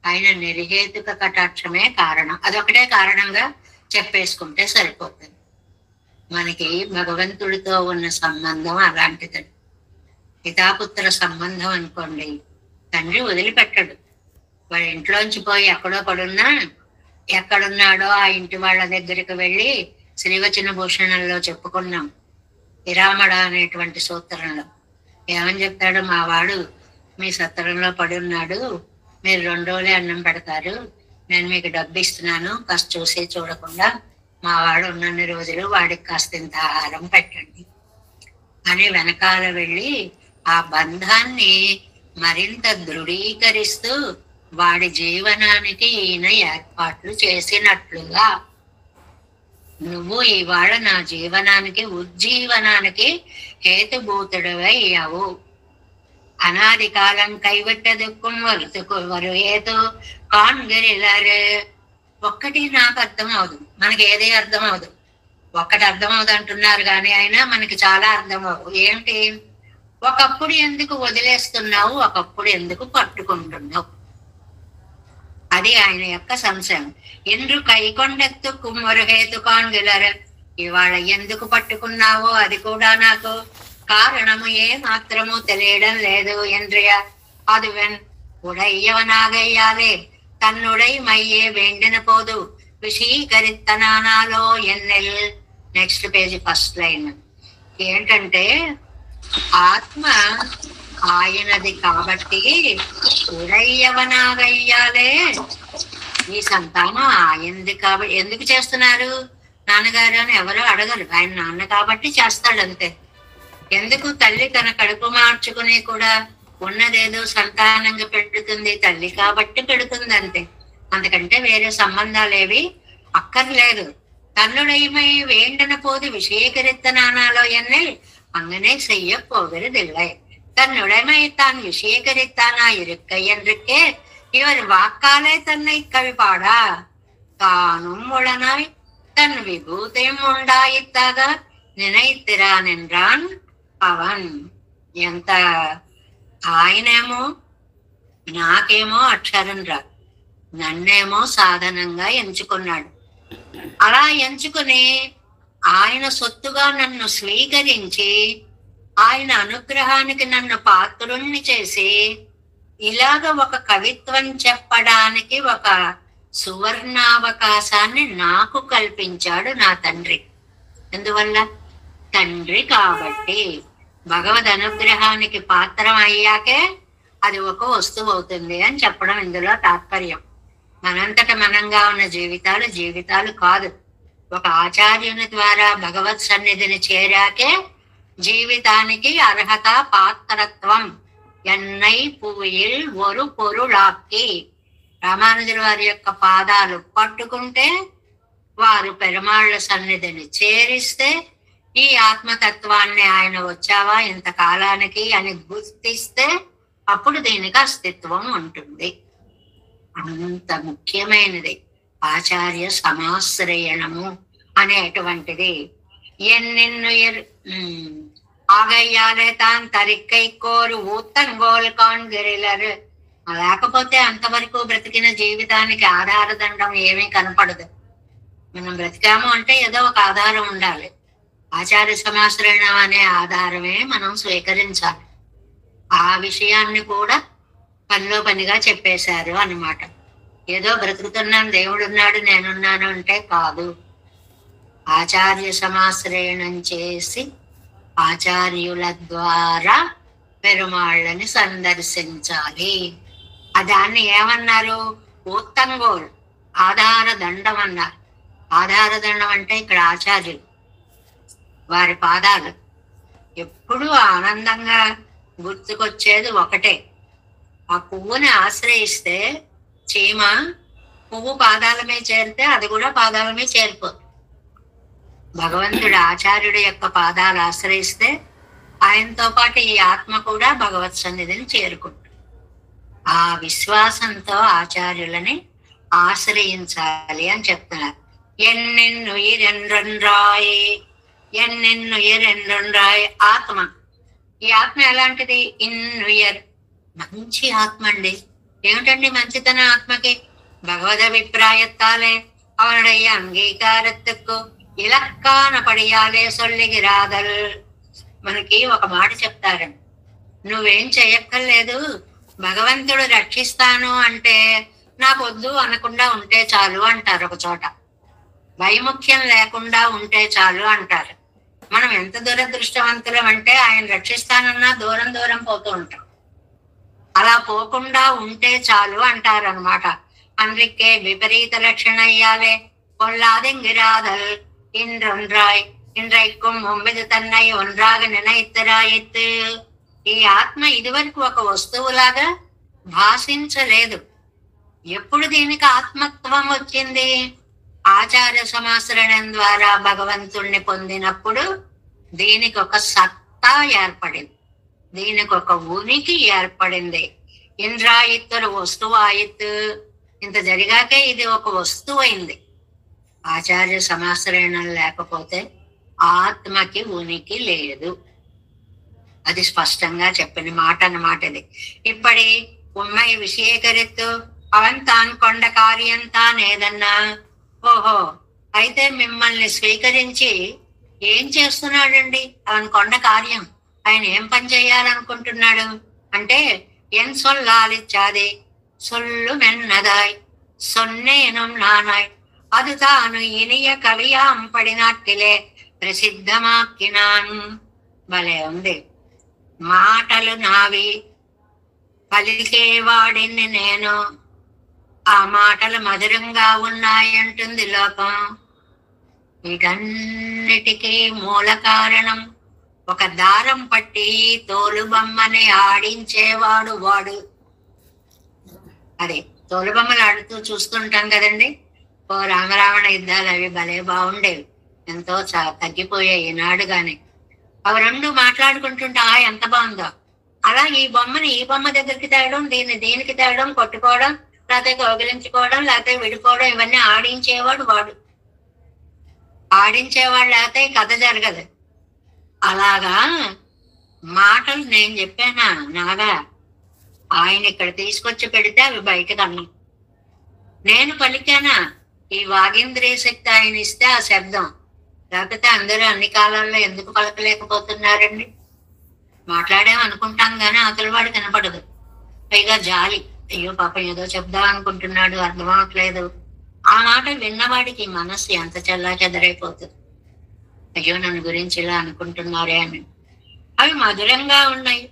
ఆయన నిర్హేతుక కటాక్షమే కారణం. అదొకటే కారణంగా చెప్పేసుకుంటే సరిపోతుంది. మనకి భగవంతుడితో ఉన్న సంబంధం అలాంటిది. పితాపుత్ర సంబంధం అనుకోండి, తండ్రి వదిలిపెట్టడు. వాడి ఇంట్లోంచి పోయి ఎక్కడో పడున్నా, ఎక్కడున్నాడో ఆ ఇంటి వాళ్ళ దగ్గరికి వెళ్ళి శ్రీవచన భూషణంలో చెప్పుకున్నాం, విరామడ అనేటువంటి సూత్రంలో ఏమని చెప్తాడు, మా వాడు మీ సత్రంలో పడి ఉన్నాడు, మీరు 2 రోజులే అన్నం పెడతారు, నేను మీకు డబ్బు ఇస్తున్నాను, కాస్త చూసి చూడకుండా మా వాడు ఉన్నన్ని రోజులు వాడికి కాస్త ఇంత ఆహారం పెట్టండి అని వెనకాల వెళ్ళి ఆ బంధాన్ని మరింత దృఢీకరిస్తూ వాడి జీవనానికి ఈయన ఏర్పాట్లు చేసినట్లుగా నువ్వు ఇవాళ నా జీవనానికి ఉజ్జీవనానికి హేతుభూతుడవయ్యావు. అనాది కాలం కైవిట్టదుక్కుం వరు ఏదో కాన్గిరిలారే. ఒక్కటి నాకు అర్థం అవదు, మనకి ఏదే అర్థం అవదు. ఒక్కటి అర్థం అవదు అంటున్నారు కానీ అయినా మనకి చాలా అర్థం అవు. ఏంటి, ఒకప్పుడు ఎందుకు వదిలేస్తున్నావు, ఒకప్పుడు ఎందుకు పట్టుకుంటున్నావు, అది ఆయన యొక్క సంశయం. ఎందు కైకొండెత్తు కుమ్మరు హేతు కాన్గిలరు. ఇవాళ ఎందుకు పట్టుకున్నావో అది కూడా నాకు కారణము ఏ మాత్రము తెలియడం లేదు. ఎంద్రియ అదువెన్ ఉడయ్యవనాగయ్యాలే తన్నుడై మయ్యే వేండిన పోదు విషీకరిత్తనానాలో ఎన్నెల్. నెక్స్ట్ పేజీ ఫస్ట్ లైన్ ఏంటంటే, ఆత్మ ఆయనది కాబట్టి ఉడయ్యవనాగయ్యాలే. ఈ సంతానం ఆయనది కాబట్టి ఎందుకు చేస్తున్నారు నాన్నగారు అని ఎవరో అడగరు, ఆయన నాన్న కాబట్టి చేస్తాడు అంతే. ఎందుకు తల్లి తన కడుపు మార్చుకుని కూడా ఉన్నదేదో సంతానంగా పెడుతుంది, తల్లి కాబట్టి పెడుతుంది అంతే, అందుకంటే వేరే సంబంధాలేవి అక్కర్లేదు. తన్నుడైమై వేండన పోదు విషయకరిత్తనానాలో ఎన్నెల్ അങ്ങനെ செய்யப்போகிறதில்லை. தன்னுடைமை தான் விஷயகரித்தானா இருக்க என்றுக்கே இவர் வாக்காலே தன்னை கவிபாடா தானும் உளனாய் தன் விபூதியும் உண்டாயித்தாக நினைத்திரான் என்றான் పవన్. ఎంత ఆయనేమో నాకేమో అక్షరం రాదు, నన్నేమో సాధనంగా ఎంచుకున్నాడు. అలా ఎంచుకుని ఆయన సొత్తుగా నన్ను స్వీకరించి ఆయన అనుగ్రహానికి నన్ను పాత్రుణ్ణి చేసి ఇలాగ ఒక కవిత్వం చెప్పడానికి ఒక సువర్ణావకాశాన్ని నాకు కల్పించాడు నా తండ్రి. ఎందువల్ల? తండ్రి కాబట్టి. భగవద్ అనుగ్రహానికి పాత్రం అయ్యాకే అది ఒక వస్తువు అవుతుంది అని చెప్పడం ఇందులో తాత్పర్యం. మనంతట మనంగా ఉన్న జీవితాలు కాదు, ఒక ఆచార్యుని ద్వారా భగవత్ సన్నిధిని చేరాకే జీవితానికి అర్హత పాత్రత్వం. ఎన్నై పువ్వుల్ ఒరు పొరులాక్కి. రామానుజుల వారి యొక్క పాదాలు పట్టుకుంటే, వారు పెరుమాళ్ల సన్నిధిని చేరిస్తే, ఈ ఆత్మతత్వాన్ని ఆయన వచ్చావా ఇంతకాలానికి అని గుర్తిస్తే అప్పుడు దీనికి అస్తిత్వం ఉంటుంది. అంత ముఖ్యమైనది ఆచార్య సమాశ్రయణము అనేటువంటిది. ఎన్నెన్ను ఆగయ్యాలే తాన్ తరిక్కై కోరు ఊతంగోల్ కాన్గిరిలరు. లేకపోతే అంతవరకు బ్రతికిన జీవితానికి ఆధారదండం ఏమీ కనపడదు. మనం బ్రతికాము అంటే ఏదో ఒక ఆధారం ఉండాలి. ఆచార్య సమాశ్రయణం అనే ఆధారమే మనం స్వీకరించాలి. ఆ విషయాన్ని కూడా పనిలో పనిగా చెప్పేశారు అన్నమాట. ఏదో బ్రతుకుతున్నాను, దేవుడున్నాడు, నేనున్నాను అంటే కాదు. ఆచార్య సమాశ్రయణం చేసి ఆచార్యుల ద్వారా పెరుమాళ్ళని సందర్శించాలి. దాన్ని ఏమన్నారు? ఊత్తంగోల్, ఆధార దండం అన్నారు. ఆధార దండం అంటే ఇక్కడ ఆచార్యులు, వారి పాదాలు. ఎప్పుడు ఆనందంగా గుర్తుకొచ్చేది ఒకటే, ఆ పువ్వుని ఆశ్రయిస్తే చీమ పువ్వు పాదాల మీద చేరితే అది కూడా పాదాల మీద చేరిపోతుంది. భగవంతుడు ఆచార్యుడి యొక్క పాదాలు ఆశ్రయిస్తే ఆయనతో పాటు ఈ ఆత్మ కూడా భగవత్ సన్నిధిని చేరుకుంటుంది. ఆ విశ్వాసంతో ఆచార్యులని ఆశ్రయించాలి అని చెప్తున్నారు. ఎన్నెన్నుయరెండ్రాయ్ ఆత్మ. ఈ ఆత్మ ఎలాంటిది? ఇన్నుయర్, మంచి ఆత్మ అండి. ఏమిటండి మంచితన ఆత్మకి? பகவத் அபிப்பிராயத்தாலே அவனுடைய అంగీకారத்துக்கு ఇలక్కాన పడియాలే సొల్లిగిరాదల్. మనకి ఒక మాట చెప్తారండి, నువ్వేం చెయ్యక్కర్లేదు, భగవంతుడు రక్షిస్తాను అంటే నాకు వద్దు అనకుండా ఉంటే చాలు అంటారు. ఒక చోట వైముఖ్యం లేకుండా ఉంటే చాలు అంటారు. మనం ఎంత దురదృష్టవంతులం అంటే ఆయన రక్షిస్తానన్నా దూరం దూరం పోతూ ఉంటాం. అలా పోకుండా ఉంటే చాలు అంటారు అనమాట. అందుకే విపరీత లక్షణ అయ్యాలే కొల్లాదెంగిరాదల్ ఇంద్రొండ్రాయ్ ఇంద్రైக்கும் ఒమ్మిది తన్నై ఒండ్రాగ నినైత్తరాయిత్తు. ఈ ఆత్మ ఇదివరకు ఒక వస్తువులాగా భాషించలేదు. ఎప్పుడు దీనికి ఆత్మత్వం వచ్చింది? ఆచార్య సమాశ్రయం ద్వారా భగవంతుణ్ణి పొందినప్పుడు దీనికి ఒక సత్తా ఏర్పడింది, దీనికి ఒక ఉనికి ఏర్పడింది. ఇంద్రాయిత్తులు వస్తువు ఆయిత్తు. ఇంత జరిగాకే ఇది ఒక వస్తువు అయింది. ఆచార్య సమాశ్రయం లేకపోతే ఆత్మకి ఉనికి లేదు. అది స్పష్టంగా చెప్పిన మాట అన్నమాట ఇది. ఇప్పటి ఉమ్మై విషయకరిత్తు అవన్ తాన్ కొండ కార్యం తానేదన్నా. ఓహో, అయితే మిమ్మల్ని స్వీకరించి ఏం చేస్తున్నాడండి? అవన్ కొండ కార్యం, ఆయన ఏం పని చేయాలనుకుంటున్నాడు అంటే, ఎన్ సొల్లాలిచ్చాది సొల్లు మెన్నదాయ్ సొన్నేనం నానాయ్ అది తాను ఇనియ కవియాం పడినట్టిలే ప్రసిద్ధమాకినాన్. భలే ఉంది. మాటలు నావి, పలికేవాడిని నేను, ఆ మాటలు మధురంగా ఉన్నాయంటుంది లోకం. వీటన్నిటికీ మూల కారణం ఒక దారం పట్టి తోలుబొమ్మని ఆడించేవాడు వాడు. అదే తోలుబొమ్మలు ఆడుతూ చూస్తుంటాం కదండి. ఓ రామరావణ యుద్ధాలు అవి భలే బాగుండేవి, ఎంతో తగ్గిపోయాయి ఈనాడు. గాని అవి రెండు మాట్లాడుకుంటుంటే ఎంత బాగుందో. అలా ఈ బొమ్మని ఈ బొమ్మ దగ్గరికి తేయడం, దీన్ని దీనికి తేయడం, కొట్టుకోవడం, లేకపోతే కౌగిలించుకోవడం, లేకపోతే విడిపోవడం, ఇవన్నీ ఆడించేవాడు వాడు. ఆడించేవాడు లేకపోతే కథ జరగదు. అలాగా మాటలు నేను చెప్పానా నాగా, ఆయన ఇక్కడ తీసుకొచ్చి పెడితే అవి బయటకు అన్నాం. నేను పలికానా, ఈ వాగేంద్రియ శక్తి ఆయన ఇస్తే ఆ శబ్దం. లేకపోతే అందరూ అన్ని కాలాల్లో ఎందుకు పలకలేకపోతున్నారండి? మాట్లాడామనుకుంటాం కానీ అతని వాడు కనపడదు. పైగా జాలి, అయ్యో పాపం ఏదో చెప్దాం అనుకుంటున్నాడు, అర్థం అవట్లేదు. ఆ మాట విన్నవాడికి మనస్సు ఎంత చల్లా చెదరైపోతుంది. అయ్యో నన్ను గురించి ఇలా అనుకుంటున్నారే అని. అవి మధురంగా ఉన్నాయి.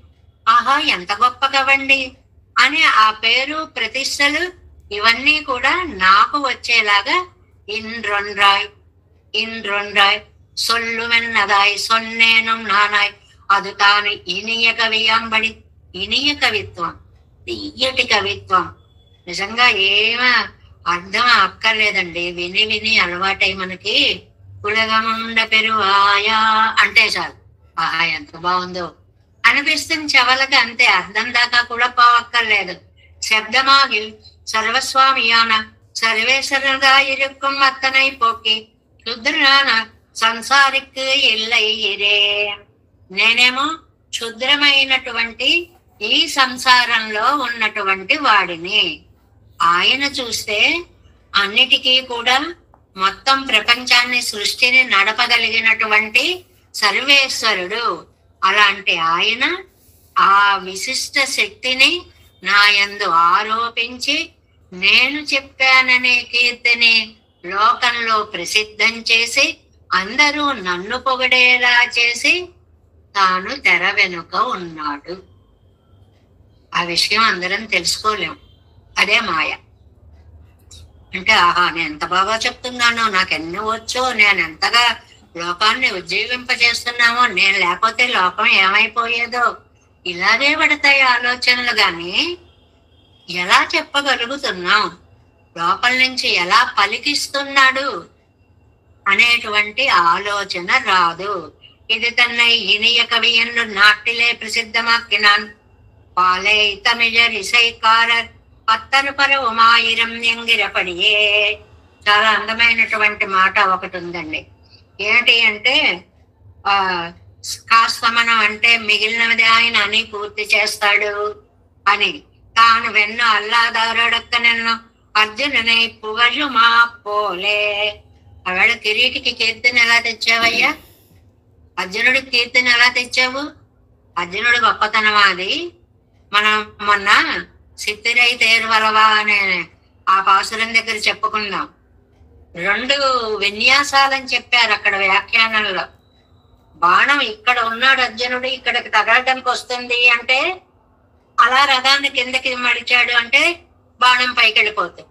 ఆహా ఎంత గొప్ప కవండి అని ఆ పేరు ప్రతిష్టలు ఇవన్నీ కూడా నాకు వచ్చేలాగా ఇంద్రొండ్రాయ్ ఇంద్రొండ్రాయ్ సొల్లు మెన్నదాయ్ సొన్నేనం నానాయ్ అది తాను ఇనియ కవియాంబడి. ఇనియ కవిత్వం, తీయటి కవిత్వం. నిజంగా ఏమ అర్థం అక్కర్లేదండి, విని విని అలవాటై మనకి కులగముండ పెరువాయా అంటే చాలు, ఆహా ఎంత బాగుందో అనిపిస్తుంది చెవలకి. అంతే, అర్థం దాకా కూడా పోవక్కర్లేదు. శబ్దమాగి సర్వస్వామియాన సర్వేశ్వరగా ఇరుక్కుం అత్తనై పోకి క్షుద్రాన సంసారికి ఇల్లయిరే. నేనేమో క్షుద్రమైనటువంటి ఈ సంసారంలో ఉన్నటువంటి వాడిని. ఆయన చూస్తే అన్నిటికీ కూడా మొత్తం ప్రపంచాన్ని సృష్టిని నడపగలిగినటువంటి సర్వేశ్వరుడు. అలాంటి ఆయన ఆ విశిష్ట శక్తిని నా యందు ఆరోపించి నేను చెప్పాననే కీర్తిని లోకంలో ప్రసిద్ధం చేసి అందరూ నన్ను పొగిడేలా చేసి తాను తెర వెనుక ఉన్నాడు. ఆ విషయం అందరం తెలుసుకోలేం. అదే మాయ అంటే. ఆహా నేను ఎంత బాగా చెప్తున్నానో, నాకెన్ని వచ్చో, నేను ఎంతగా లోకాన్ని ఉజ్జీవింపజేస్తున్నామో, నేను లేకపోతే లోకం ఏమైపోయేదో, ఇలాగే పడతాయి ఆలోచనలు. గాని ఎలా చెప్పగలుగుతున్నాం, లోపల నుంచి ఎలా పలికిస్తున్నాడు అనేటువంటి ఆలోచన రాదు. ఇది తన్నై ఇనియ కవియన్ను నాటిలే ప్రసిద్ధమాకినాన్ పాలే తమిళర్ ఇసైకారర్ పత్తరు పరవుమాయిరం ఎంగిరపడియే. చాలా అందమైనటువంటి మాట ఒకటి ఉందండి. ఏంటి అంటే, కాస్తమనం అంటే మిగిలినది ఆయన అని పూర్తి చేస్తాడు అని. తాను వెన్ను అల్లాదారుడొక్క నిన్ను అర్జునుని పుగజుమా పోలే. ఆవిడ కిరీటికి కీర్తిని ఎలా తెచ్చావయ్యా? అర్జునుడికి కీర్తిని ఎలా తెచ్చావు? అర్జునుడి గొప్పతనం అది. మనం మొన్న సిత్తిరై తేరువలవా అనే ఆ పాసురం దగ్గర చెప్పుకున్నాం. 2 విన్యాసాలని చెప్పారు అక్కడ వ్యాఖ్యానంలో. బాణం ఇక్కడ ఉన్నాడు అర్జునుడు, ఇక్కడికి తగలడానికి వస్తుంది అంటే అలా రథాన్ని కిందకి మడిచాడు అంటే బాణం పైకి వెళ్ళిపోతుంది.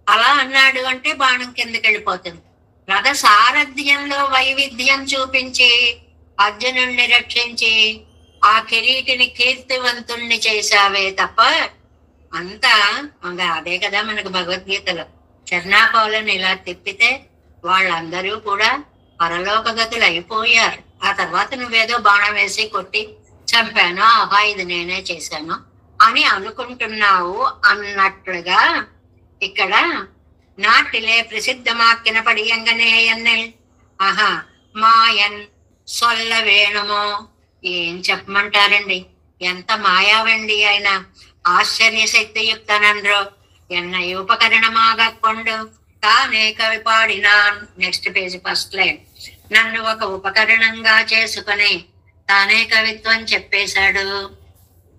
అలా అన్నాడు అంటే బాణం కిందకి వెళ్ళిపోతుంది. రథ సారథ్యంలో వైవిధ్యం చూపించి అర్జునుడిని రక్షించి ఆ కిరీటిని కీర్తివంతుణ్ణి చేశావే తప్ప అంతా అదే కదా మనకు భగవద్గీతలో. చర్నాకోలను ఇలా తిప్పితే వాళ్ళందరూ కూడా పరలోకగతులు అయిపోయారు. ఆ తర్వాత నువ్వేదో బాణం వేసి కొట్టి చంపాను, ఆహా ఇది నేనే చేశాను అని అనుకుంటున్నావు అన్నట్లుగా ఇక్కడ నాటిలే ప్రసిద్ధమాక్కిన పడియంగనే ఎన్నెల్ ఆహా మాయన్ సొల్ల వేణుమో. ఏం చెప్పమంటారండి, ఎంత మాయావండి ఆయన. ఆశ్చర్య శక్తియుక్తనండ్రో ఎన్న ఉపకరణమాగొండు తానే కవి పాడినాన్. Next page first line. నన్ను ఒక ఉపకరణంగా చేసుకుని తానే కవిత్వం చెప్పేశాడు.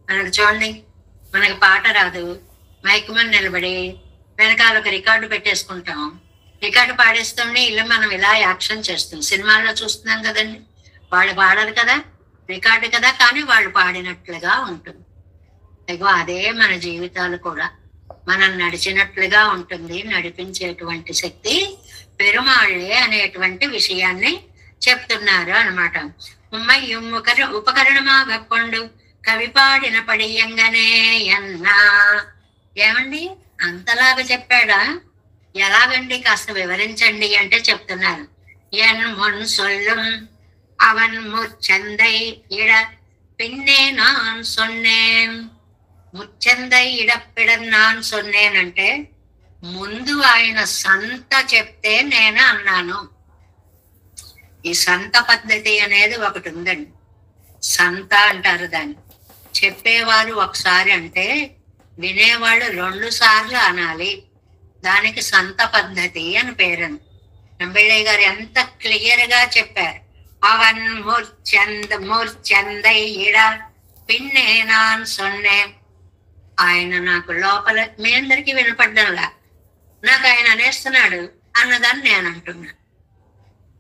మనకు చూడండి, మనకి పాట రాదు, మైక్ మీద నిలబడి వెనకాల ఒక రికార్డు పెట్టేసుకుంటాం. రికార్డు పాడేస్తుండే ఇల్లు మనం ఇలా యాక్షన్ చేస్తాం. సినిమాల్లో చూస్తున్నాం కదండి, వాళ్ళు పాడరు కదా, రికార్డు కదా, కానీ వాళ్ళు పాడినట్లుగా ఉంటుంది. ఇగో అదే మన జీవితాలు కూడా మనం నడిచినట్లుగా ఉంటుంది. నడిపించేటువంటి శక్తి పెరుమాళ్ళే అనేటువంటి విషయాన్ని చెప్తున్నారు అనమాట. ఉపకరణమాగొండు కవి పాడిన పడియంగనే ఎన్నా. ఏమండి అంతలాగా చెప్పాడా? ఎలాగండి కాస్త వివరించండి అంటే చెప్తున్నారు. ఎన్ మొన్ సొల్లుం అవన్ ముచ్చందై ఇడ పిన్నే నాన్ సొన్నేం. ముచ్చందై ఇడప్పిడ నాన్ సొన్నేనంటే ముందు ఆయన సంత చెప్తే నేను అన్నాను. ఈ సంత పద్ధతి అనేది ఒకటి ఉందండి. సంత అంటారు దాన్ని. చెప్పేవారు ఒకసారి అంటే వినేవాళ్ళు 2 సార్లు అనాలి. దానికి సంత పద్ధతి అని పేరు. నంబిళ్ళయ్య గారు ఎంత క్లియర్ గా చెప్పారు. అవన్ మూర్చందై ఇడ పిన్నే నాన్ సొన్నే. ఆయన నాకు లోపల మీ అందరికీ వినపడ్డంలా నాకు ఆయన అనేస్తున్నాడు అన్నదాన్ని నేను అంటున్నా.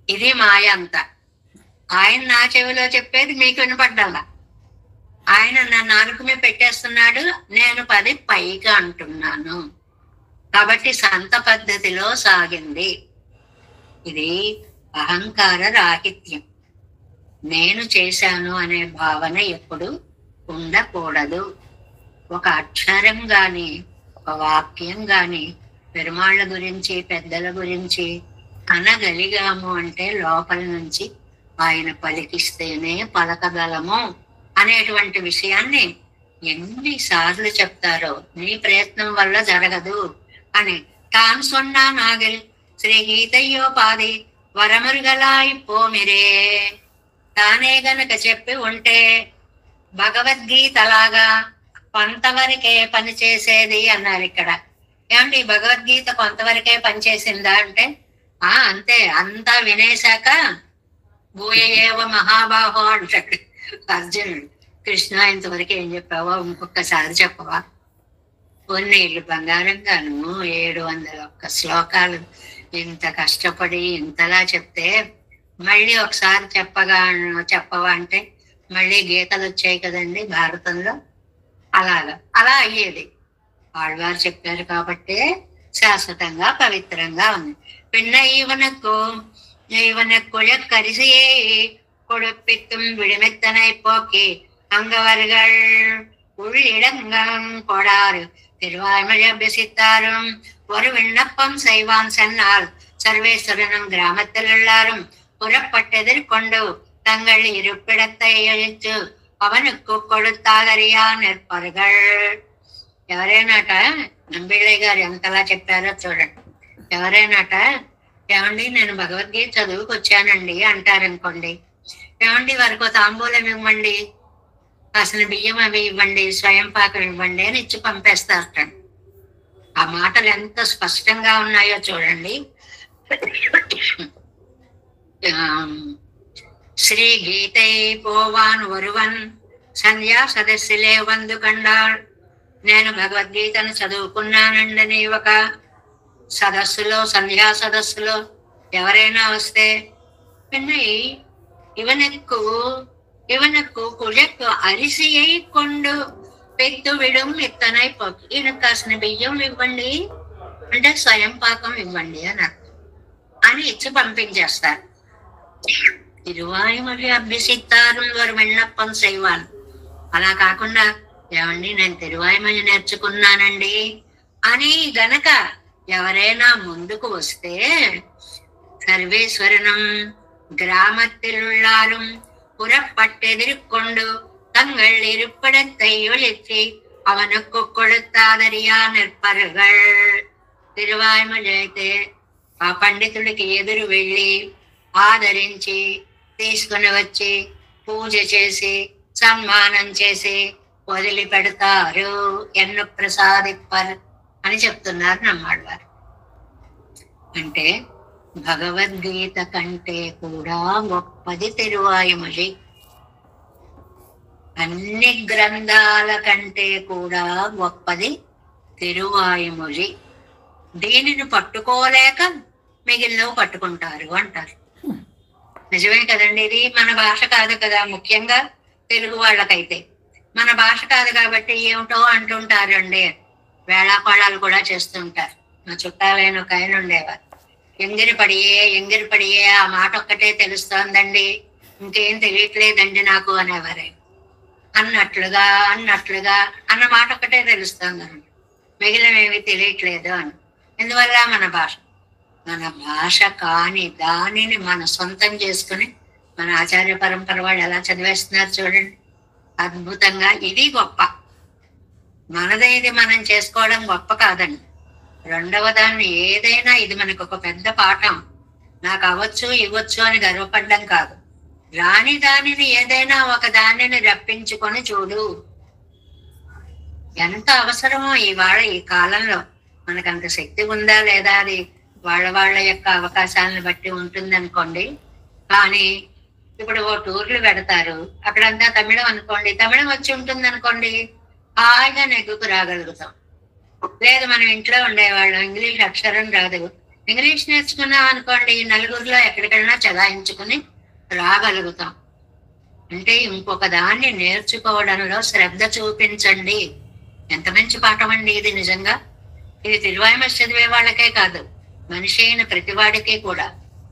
ఇది మాయ అంతా. ఆయన నా చెవిలో చెప్పేది మీకు వినపడ్డాలా? ఆయన నా నాలుగు మీద పెట్టేస్తున్నాడు, నేను 10 పైగా అంటున్నాను. కాబట్టి సంత పద్ధతిలో సాగింది. ఇది అహంకార రాహిత్యం. నేను చేశాను అనే భావన ఎప్పుడు ఉండకూడదు. ఒక అక్షరం గాని ఒక వాక్యం గాని పెరుమాళ్ళ గురించి పెద్దల గురించి అనగలిగాము అంటే లోపల నుంచి ఆయన పలికిస్తేనే పలకగలము అనేటువంటి విషయాన్ని ఎన్నిసార్లు చెప్తారో. నీ ప్రయత్నం వల్ల జరగదు అని. తాన్ సొన్నా నాగల్ శ్రీ గీతయ్యోపాది వరమురుగలాయి పోమిరే. తానే గనక చెప్పి ఉంటే భగవద్గీతలాగా కొంతవరకే పనిచేసేది అన్నారు ఇక్కడ. ఏమంటే భగవద్గీత కొంతవరకే పనిచేసిందా అంటే అంతే. అంతా వినేశాక భూయేవ మహాబాహో అంటాడు అర్జునుడు. కృష్ణ ఇంతవరకు ఏం చెప్పావో ఇంకొకసారి చెప్పవా? కొన్నేళ్ళు బంగారంగాను 701 శ్లోకాలు ఇంత కష్టపడి ఇంతలా చెప్తే మళ్ళీ ఒకసారి చెప్పవా అంటే మళ్ళీ గీతలు వచ్చాయి కదండి భారతంలో. అలా అయ్యేది. ఆళ్వారు చెప్పారు కాబట్టి శాశ్వతంగా పవిత్రంగా ఉంది. పిన్న இவனுக்குள்ள கரிசையை கொடுப்பித்தும் விடுமெத்தனை போக்கி அங்கவர்கள் உள்ளிடங்கம் கொடாறு திருவாய்மொழி அபியசித்தாரும் ஒரு விண்ணப்பம் செய்வான் சொன்னால் சர்வேஸ்வரனும் கிராமத்தில் எல்லாரும் புறப்பட்டெதிர்கொண்டு தங்கள் இருப்பிடத்தை அழித்து அவனுக்கு கொடுத்தாதறியா நிற்பார்கள். ఎవరైనాట నంబిళ్ళయ్య గారు ఎంతలా చెప్పారో చూడండి. ఎవరైనాట ఏమండి నేను భగవద్గీత చదువుకు వచ్చానండి అంటారనుకోండి. ఏమండి వారికి తాంబూలం ఇవ్వండి. అసలు బియ్యం అవి ఇవ్వండి, స్వయం పాకం ఇవ్వండి అని ఇచ్చి పంపేస్తారట. ఆ మాటలు ఎంత స్పష్టంగా ఉన్నాయో చూడండి. శ్రీ గీతై పోవాన్ వరువన్ సంధ్యా సదస్సులే వందు కండాళ్. నేను భగవద్గీతను చదువుకున్నానండి ఒక సదస్సులో, సంధ్యా సదస్సులో ఎవరైనా వస్తే പിന്നെ ഇവനക്കു കുഴക്ക് അരിസിയെ കൊണ്ട് పెత్తు విడం ఎత్తనైపోతుంది. ఈయనకు కాసిన బియ్యం ఇవ్వండి అంటే స్వయం పాకం ఇవ్వండి అని అర్థం అని ఇచ్చి పంపించేస్తారు. తిరువాయుమలి అభ్యసిస్తారు వారు విన్నప్పం చేయవాలి. అలా కాకుండా ఏమండి నేను తిరువాయుమలి నేర్చుకున్నానండి అని గనక ఎవరైనా ముందుకు వస్తే సర్వేశ్వరనం கிராமத்திலுள்ளாலும் புறப்பட்டெதிர்கொண்டு தங்கள் இருப்பிடத்தை ஒழித்து அவனுக்கு கொடுத்தாதறியா நிற்பர்கள். తిరువాయుమలి అయితే ఆ పండితుడికి ఎదురు వెళ్ళి ఆదరించి తీసుకుని వచ్చి పూజ చేసి సన్మానం చేసి వదిలి పెడతారు, ఎన్ను ప్రసాదిప్పర్ అని చెప్తున్నారు నమ్మాళ్ళవారు. అంటే భగవద్గీత కంటే కూడా గొప్పది తిరువాయుమలి. అన్ని గ్రంథాల కంటే కూడా గొప్పది తిరువాయుమలి. దీనిని పట్టుకోలేక మిగిలినవి పట్టుకుంటారు అంటారు. నిజమే కదండి. ఇది మన భాష కాదు కదా, ముఖ్యంగా తెలుగు వాళ్ళకైతే మన భాష కాదు కాబట్టి ఏమిటో అంటుంటారండి. వేళాకోళాలు కూడా చేస్తుంటారు. మా చుట్టాలైన ఒక ఆయన ఉండేవారు. ఎంగిరిపడియే ఆ మాట ఒక్కటే తెలుస్తోందండి, ఇంకేం తెలియట్లేదండి నాకు అనేవారే. అన్నట్లుగా అన్న మాట ఒక్కటే తెలుస్తోందండి, మిగిలినవేమి తెలియట్లేదు అని. ఎందువల్ల మన భాష కాని దానిని మన సొంతం చేసుకుని మన ఆచార్య పరంపర వాళ్ళు ఎలా చదివేస్తున్నారు చూడండి, అద్భుతంగా. ఇది గొప్ప. మనదైది మనం చేసుకోవడం గొప్ప కాదండి. రెండవ దాన్ని ఏదైనా ఇది మనకు ఒక పెద్ద పాఠం. నాకు అవ్వచ్చు ఇవ్వచ్చు అని గర్వపడ్డం కాదు. రాని దానిని ఏదైనా ఒక దానిని రప్పించుకొని చూడు. ఎంత అవసరమో ఇవాళ ఈ కాలంలో. మనకంత శక్తి ఉందా లేదా అది వాళ్ళ యొక్క అవకాశాలను బట్టి ఉంటుంది అనుకోండి. కానీ ఇప్పుడు ఓ టూర్లు పెడతారు, అక్కడంతా తమిళం అనుకోండి, తమిళం వచ్చి ఉంటుంది అనుకోండి, హాయిగా నెగ్గుకు రాగలుగుతాం. లేదు మనం ఇంట్లో ఉండేవాళ్ళం, ఇంగ్లీష్ అక్షరం రాదు, ఇంగ్లీష్ నేర్చుకున్నాం అనుకోండి, నలుగురిలో ఎక్కడికైనా చదాయించుకుని రాగలుగుతాం. అంటే ఇంకొక దాన్ని నేర్చుకోవడంలో శ్రద్ధ చూపించండి. ఎంత మంచి పాఠం అండి ఇది. నిజంగా ఇది తిరువాయుమలి చదివే వాళ్ళకే కాదు, మనిషి అయిన ప్రతివాడికి కూడా.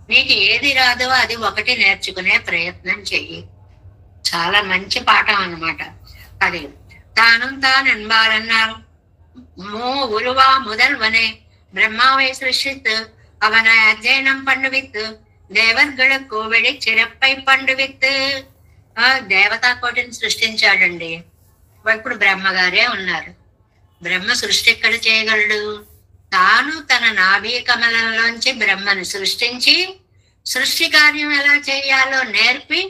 నీకు ఏది రాదో అది ఒకటి నేర్చుకునే ప్రయత్నం చెయ్యి. చాలా మంచి పాఠం అన్నమాట అది. తాను என்பாரన్నారు உருவா முதல்வனே பிரம்மாவை சிருஷ்டித்து அவனை அத்தியனம் பண்ணுவித்து దేవர்களுకు వెడి చిరప్పై పండువిత్తు. దేవతా కోటిని సృష్టించాడండి. ఇప్పుడు బ్రహ్మగారే ఉన్నారు. బ్రహ్మ సృష్టి ఎక్కడ చేయగలడు? తాను తన నాభి కమలంలోంచి బ్రహ్మని సృష్టించి సృష్టి కార్యం ఎలా చేయాలో నేర్పి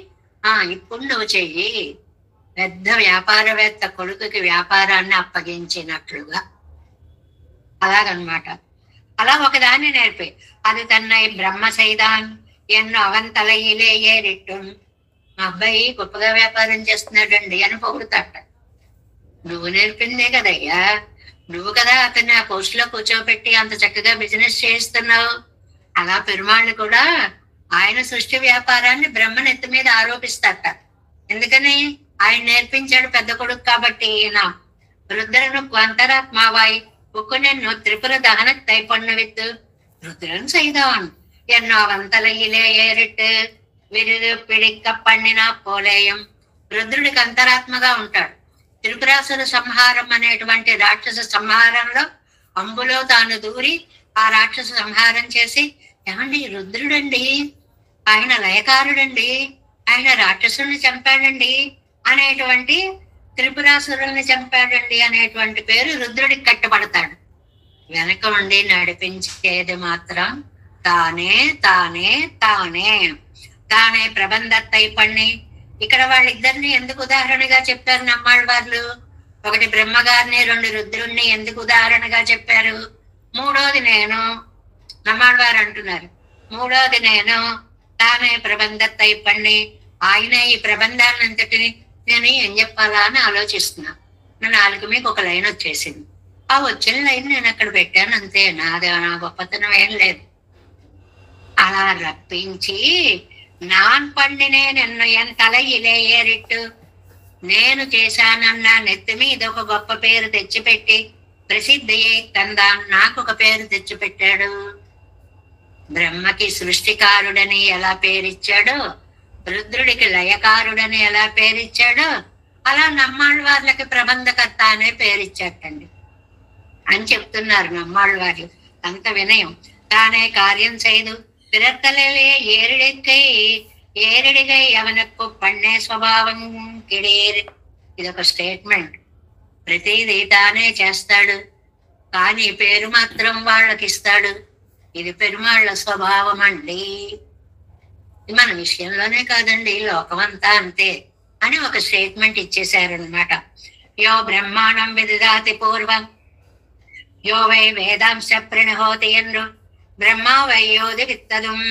ఇప్పుడు నువ్వు చెయ్యి. పెద్ద వ్యాపారవేత్త కొడుకుకి వ్యాపారాన్ని అప్పగించినట్లుగా అలాగనమాట. అలా ఒకదాన్ని నేర్పి అది తన్నై బ్రహ్మ సైదాన్ ఎన్నో అవన్ తలయిలే ఏరిట్టు. మా అబ్బాయి గొప్పగా వ్యాపారం చేస్తున్నాడండి అని పొగుడుతాట. నువ్వు నేర్పిందే కదయ్యా, నువ్వు కదా అతన్ని ఆ పోస్ట్ లో కూర్చోబెట్టి అంత చక్కగా బిజినెస్ చేస్తున్నావు. అలా పెరుమాళ్ళు కూడా ఆయన సృష్టి వ్యాపారాన్ని బ్రహ్మనెత్తి మీద ఆరోపిస్తాట. ఎందుకని? ఆయన నేర్పించాడు పెద్ద కొడుకు కాబట్టి. ఈయన రుద్రను అంతరాత్మావాయి ఉక్కునెన్ను త్రిపుర దహన తైపొన్నవిత్తు రుద్రను செய்தான் ఎన్నో వంతలయిలే ఏరిట్టు విరుదు పిడిక్క పండిన పోలేయం. రుద్రుడికి అంతరాత్మగా ఉంటాడు. త్రిపురాసుర సంహారం అనేటువంటి రాక్షస సంహారంలో అంబులో తాను దూరి ఆ రాక్షస సంహారం చేసి, ఏమండి రుద్రుడండి, ఆయన లయకారుడండి, ఆయన రాక్షసుల్ని చంపాడండి అనేటువంటి, త్రిపురాసురుల్ని చంపాడండి అనేటువంటి పేరు రుద్రుడికి కట్టబడతాడు. వెనక ఉండి నడిపించేది మాత్రం తానే తానే తానే తానే ప్రబంధத்தை பண்ணி ఇక్కడ వాళ్ళిద్దరిని ఎందుకు ఉదాహరణగా చెప్పారు నమ్మాళ్ళ వాళ్ళు? ఒకటి బ్రహ్మగారిని, రెండు రుద్రుణ్ణి ఎందుకు ఉదాహరణగా చెప్పారు? మూడోది నేను, నమ్మాళ్ళ వారు అంటున్నారు, మూడోది నేను తానే ప్రబంధత్తై పణ్ణి, ఆయనే ఈ ప్రబంధాన్ని అంతటిని నేను ఏం చెప్పాలా అని ఆలోచిస్తున్నా. నా నాలుగు మీకు ఒక లైన్ వచ్చేసింది. ఆ వచ్చిన లైన్ నేను అక్కడ పెట్టాను అంతే. నా గొప్పతనం ఏం లేదు. అలా రప్పించి నాన్ పండినేన్ ఎన్ తలయిలే ఏరిట్టు, నేను చేశానన్నా నెత్తి మీద ఒక గొప్ప పేరు తెచ్చిపెట్టి ప్రసిద్ధి తందా నాకు ఒక పేరు తెచ్చిపెట్టాడు. బ్రహ్మకి సృష్టికారుడని ఎలా పేరిచ్చాడో, రుద్రుడికి లయకారుడని ఎలా పేరిచ్చాడో, అలా నమ్మాళ్ళ వాళ్ళకి ప్రబంధకర్త అనే పేరిచ్చాటండి అని చెప్తున్నారు నమ్మాళ్ళ వాళ్ళు. అంత వినయం. తానే కార్యం చేయదు పిరత్తలే ఏరిడికై ఏరిడిగై అవనకు పన్నే స్వభావం కిడేరి. ఇదొక స్టేట్మెంట్. ప్రతిదీ తానే చేస్తాడు, కానీ పేరు మాత్రం వాళ్ళకి ఇస్తాడు. ఇది పెరుమాళ్ళ స్వభావం అండి. మన విషయంలోనే కాదండి, లోకమంతా అంతే అని ఒక స్టేట్మెంట్ ఇచ్చేశారనమాట. యో బ్రహ్మాండం విదిదాతి పూర్వం యో వై వేదాంశ ప్రణహోతి ఎందు బ్రహ్మ వయ్యోది విత్తదుం.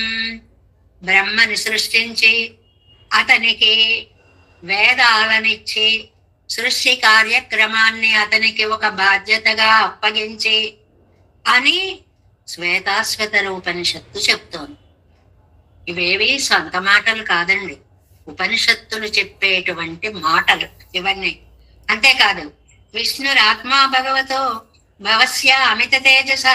బ్రహ్మని సృష్టించి అతనికి వేదాలనిచ్చి సృష్టి కార్యక్రమాన్ని అతనికి ఒక బాధ్యతగా అప్పగించి అని శ్వేతాశ్వతర ఉపనిషత్తు చెప్తోంది. ఇవేవి సొంత మాటలు కాదండి, ఉపనిషత్తులు చెప్పేటువంటి మాటలు ఇవన్నీ. అంతేకాదు, విష్ణురాత్మా భగవతో భవస్య అమిత తేజస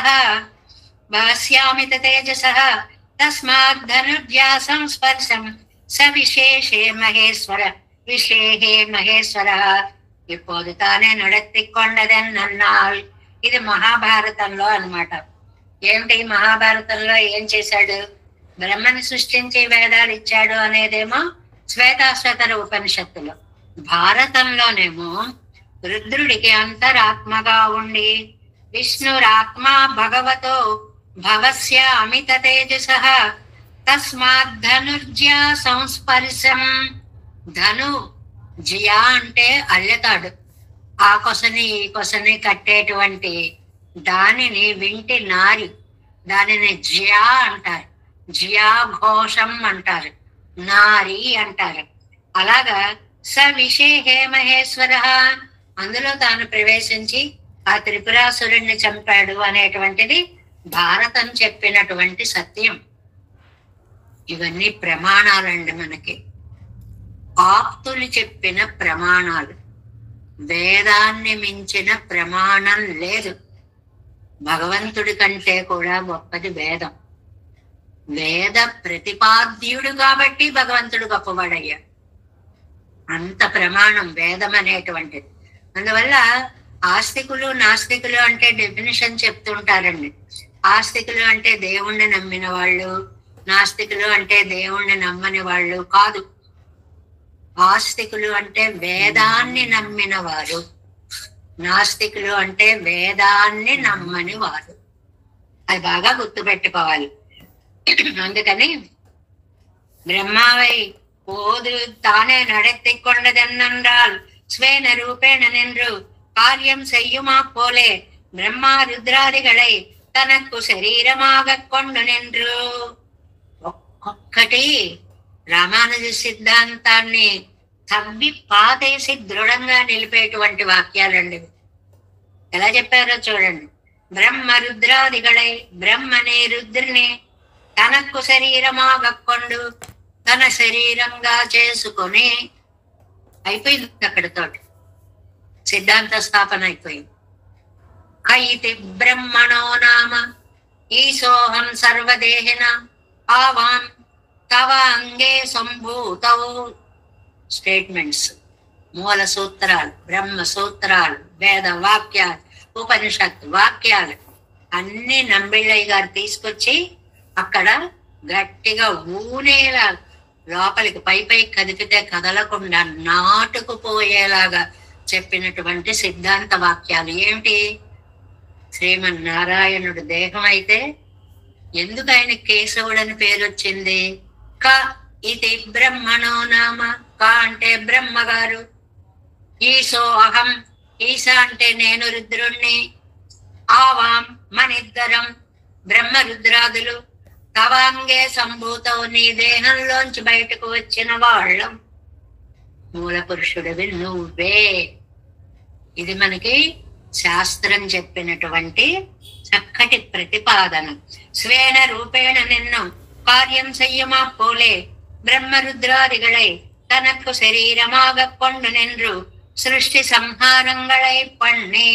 తస్మాత్ ధనుర్జా సంస్పర్శం స విశేషే మహేశ్వర ఇప్పుడు తానే నడత్తికొండదన్నాల్. ఇది మహాభారతంలో అన్నమాట. ఏమిటి మహాభారతంలో ఏం చేశాడు? బ్రహ్మని సృష్టించి వేదాలు ఇచ్చాడు అనేదేమో శ్వేతాశ్వతర ఉపనిషత్తులో. భారతంలోనేమో రుద్రుడికి అంతరాత్మగా ఉండి విష్ణురాత్మా భగవతో భవస్య అమిత తేజస తస్మాత్ ధనుర్జ్యా సంస్పర్శం. ధను జియా అంటే అల్లెతాడు, ఆ కొసని ఈ కొసని కట్టేటువంటి దానిని వింటి నారి, దానిని జియా అంటారు, జియా ఘోషం అంటారు, నారి అంటారు. అలాగా స విశేషే మహేశ్వర, అందులో తాను ప్రవేశించి ఆ త్రిపురాసురుణ్ణి చంపాడు అనేటువంటిది భారతం చెప్పినటువంటి సత్యం. ఇవన్నీ ప్రమాణాలండి మనకి, ఆప్తులు చెప్పిన ప్రమాణాలు. వేదాన్ని మించిన ప్రమాణం లేదు. భగవంతుడి కంటే కూడా గొప్పది వేదం. వేద ప్రతిపాద్యుడు కాబట్టి భగవంతుడు గొప్పవాడయ్యాడు. అంత ప్రమాణం వేదం అనేటువంటిది. అందువల్ల ఆస్తికులు నాస్తికులు అంటే డెఫినిషన్ చెప్తుంటారండి. ఆస్తికులు అంటే దేవుణ్ణి నమ్మిన వాళ్ళు, నాస్తికులు అంటే దేవుణ్ణి నమ్మని వాళ్ళు కాదు. ఆస్తికులు అంటే వేదాన్ని నమ్మిన వారు, నాస్తికులు అంటే వేదాన్ని నమ్మని వారు. అది బాగా గుర్తుపెట్టుకోవాలి. అందుకని బ్రహ్మావై పోదు తానే நடத்திக்கொண்டதென்றால் ஸ்வேன ரூபேண நின்று காரியம் செய்யுமா போலே బ్రహ్మా రుద్రాదిகளை తనకు శరీరమాగ కొండు నిండ్రు. ఒక్కొక్కటి రామానుజ సిద్ధాంతాన్ని తవ్వి పాతేసి దృఢంగా నిలిపేటువంటి వాక్యాలండి. ఎలా చెప్పారో చూడండి. బ్రహ్మ రుద్రాదిகளை బ్రహ్మని రుద్రుని తనకు శరీరమాగక్కొండు, తన శరీరంగా చేసుకొని అయిపోయింది. అక్కడితోటి సిద్ధాంత స్థాపన అయిపోయింది. కైతి బ్రహ్మణో నామ ఈశోహం సర్వదేహిన ఆవాం తవ అంగే సంభూతౌ. స్టేట్మెంట్స్, మూల సూత్రాలు, బ్రహ్మ సూత్రాలు, వేద వాక్యాలు, ఉపనిషత్ వాక్యాలు అన్ని నంబిళ్ళయ్య గారు తీసుకొచ్చి అక్కడ గట్టిగా ఊనేలా లోపలికి పై కదిపితే కదలకుండా నాటుకుపోయేలాగా చెప్పినటువంటి సిద్ధాంత వాక్యాలు. ఏమిటి? శ్రీమన్నారాయణుడు దేహం అయితే ఎందుకు ఆయన కేశవుడని పేరు వచ్చింది? క ఇది బ్రహ్మణో నామ, అంటే బ్రహ్మగారు, ఈశో అహం, ఈశ అంటే నేను రుద్రుణ్ణి, ఆవాం మనిద్దరం బ్రహ్మ రుద్రాదులు, తవాంగే సంభూతవు నీ దేహంలోంచి బయటకు వచ్చిన వాళ్ళం, మూల పురుషుడివి నువ్వే. ఇది మనకి శాస్త్రం చెప్పినటువంటి చక్కటి ప్రతిపాదన. స్వేన రూపేణ నిన్ను కార్యం చెయ్యమా పోలే బ్రహ్మరుద్రాదిగళై తనకు శరీరమాగ కొండు నిన్ను సృష్టి సంహారంగళై పణ్ణి.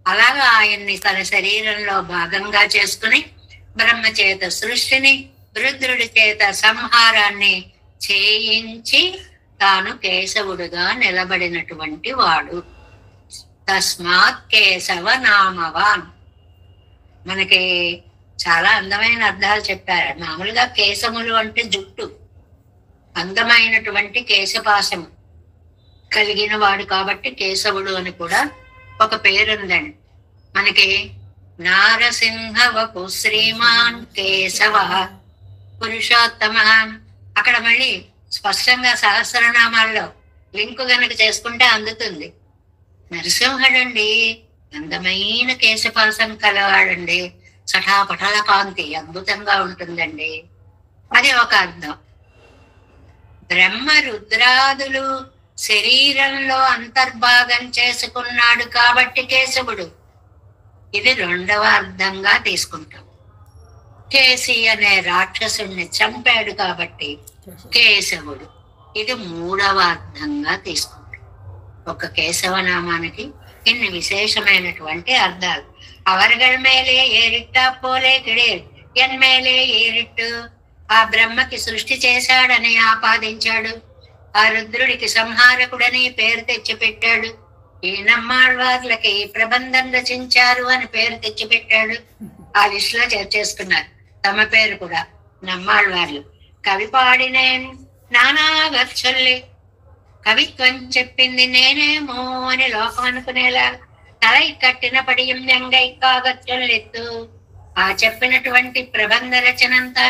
అలాగా ఆయన్ని తన శరీరంలో భాగంగా చేసుకుని బ్రహ్మ చేత సృష్టిని, రుద్రుడి చేత సంహారాన్ని చేయించి తాను కేశవుడుగా నిలబడినటువంటి వాడు. తస్మాత్ కేశవ నామవాన్. మనకి చాలా అందమైన అర్థాలు చెప్పారు. మామూలుగా కేశములు అంటే జుట్టు, అందమైనటువంటి కేశపాశము కలిగిన వాడు కాబట్టి కేశవుడు అని కూడా ఒక పేరుందండి మనకి. నారసింహ వపు శ్రీమాన్ కేశవ పురుషోత్తమ. అక్కడ మళ్ళీ స్పష్టంగా సహస్రనామాల్లో లింకు గనక చేసుకుంటే అందుతుంది. నరసింహుడండి అందమైన కేశపాసం కలవాడండి, సఠాపటల కాంతి అద్భుతంగా ఉంటుందండి. అది ఒక అర్థం. బ్రహ్మ రుద్రాదులు శరీరంలో అంతర్భాగం చేసుకున్నాడు కాబట్టి కేశవుడు. ఇది రెండవ అర్థంగా తీసుకుంటాం. కేసి అనే రాక్షసుడిని చంపాడు కాబట్టి కేశవుడు. ఇది మూడవ అర్థంగా తీసుకుంటాం. ఒక కేశవనామానికి ఇన్ని విశేషమైనటువంటి అర్థాలు. అవர்கள் మేలే ఏరిట్టా పోలే కిడే ఎన్మేలే ఏరిట్టు. ఆ బ్రహ్మకి సృష్టి చేశాడని ఆపాదించాడు, ఆ రుద్రుడికి సంహారకుడని పేరు తెచ్చిపెట్టాడు, ఈ నమ్మాళ్వార్లకి ప్రబంధం రచించారు అని పేరు తెచ్చిపెట్టాడు. ఆ లిస్ట్ లో చేర్చేసుకున్నారు తమ పేరు కూడా నమ్మాళ్వార్లు. కవి పాడినేన్ నానాగర్చొల్లి, కవిత్వం చెప్పింది నేనేమో అని లోకం అనుకునేలా తలై కట్టిన పడియం ఎంగై కాగచ్చొల్లెత్తు. ఆ చెప్పినటువంటి ప్రబంధ రచనంతా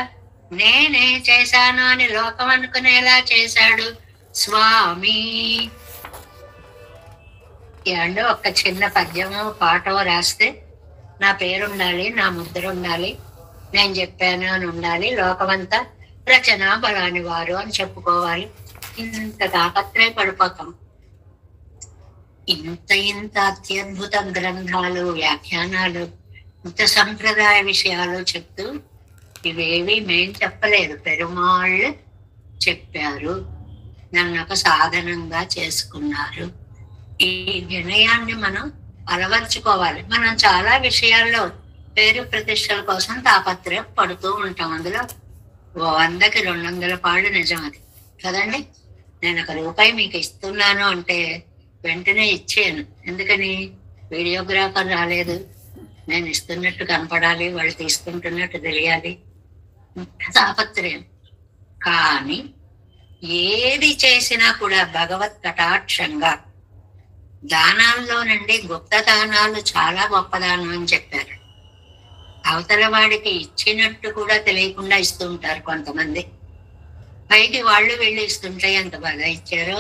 నేనే చేశాను అని లోకం అనుకునేలా చేశాడు స్వామి. ఏమంటే ఒక్క చిన్న పద్యమో పాటో రాస్తే నా పేరుండాలి, నా ముద్ర ఉండాలి, నేను చెప్పాను అని ఉండాలి, లోకమంతా రచన బలాని వారు అని చెప్పుకోవాలి. ఇంత తాపత్రయ పడిపోతాం. ఇంత అత్యద్భుత గ్రంథాలు, వ్యాఖ్యానాలు, ఇంత సంప్రదాయ విషయాలు చెప్తూ ఇవేవి మేం చెప్పలేదు, పెరుమాళ్ళు చెప్పారు, నన్ను ఒక సాధనంగా చేసుకున్నారు. ఈ వినయాన్ని మనం అలవర్చుకోవాలి. మనం చాలా విషయాల్లో పేరు ప్రతిష్టల కోసం తాపత్రయం పడుతూ ఉంటాం. అందులో 100కి 200 పాళ్ళు నిజం అది కదండి. నేను ₹1 మీకు ఇస్తున్నాను అంటే వెంటనే ఇచ్చాను. ఎందుకని? వీడియోగ్రాఫర్ రాలేదు, నేను ఇస్తున్నట్టు కనపడాలి, వాళ్ళు తీసుకుంటున్నట్టు తెలియాలి, తాపత్రయం. కానీ ఏది చేసినా కూడా భగవత్ కటాక్షంగా, దానాల్లో నుండి గుప్త దానాలు చాలా గొప్ప దానం అని చెప్పారు. అవతల వాడికి ఇచ్చినట్టు కూడా తెలియకుండా ఇస్తూ ఉంటారు కొంతమంది. పైకి వాళ్ళు వీళ్ళు ఇస్తుంటే ఎంత బాగా ఇచ్చారో,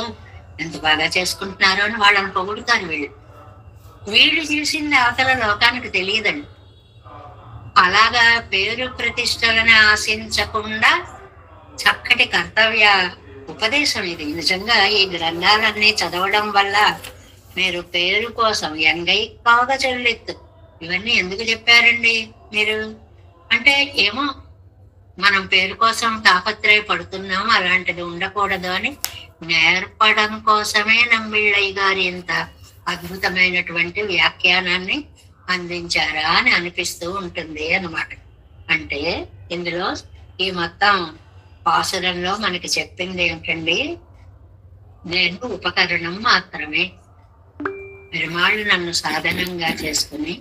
ఎంత బాగా చేసుకుంటున్నారో అని వాళ్ళని పొగుడుతారు. వీళ్ళు చేసింది అవతల లోకానికి తెలియదండి. అలాగా పేరు ప్రతిష్టలను ఆశించకుండా చక్కటి కర్తవ్య ఉపదేశం ఇది. నిజంగా ఈ గ్రంథాలన్నీ చదవడం వల్ల మీరు పేరు కోసం ఎంగై కాగా చెల్లెత్తు ఇవన్నీ ఎందుకు చెప్పారండి మీరు అంటే, ఏమో మనం పేరు కోసం తాపత్రయ పడుతున్నాం, అలాంటిది ఉండకూడదు అని నేర్పడం కోసమే నమ్మిళ్ళయ్య గారి ఇంత అద్భుతమైనటువంటి వ్యాఖ్యానాన్ని అందించారా అని అనిపిస్తూ ఉంటుంది అన్నమాట. అంటే ఇందులో ఈ మొత్తం పాసురంలో మనకి చెప్పింది ఏమిటండి, నేను ఉపకరణం మాత్రమే. పెరుమాళ్ళు నన్ను సాధనంగా చేసుకుని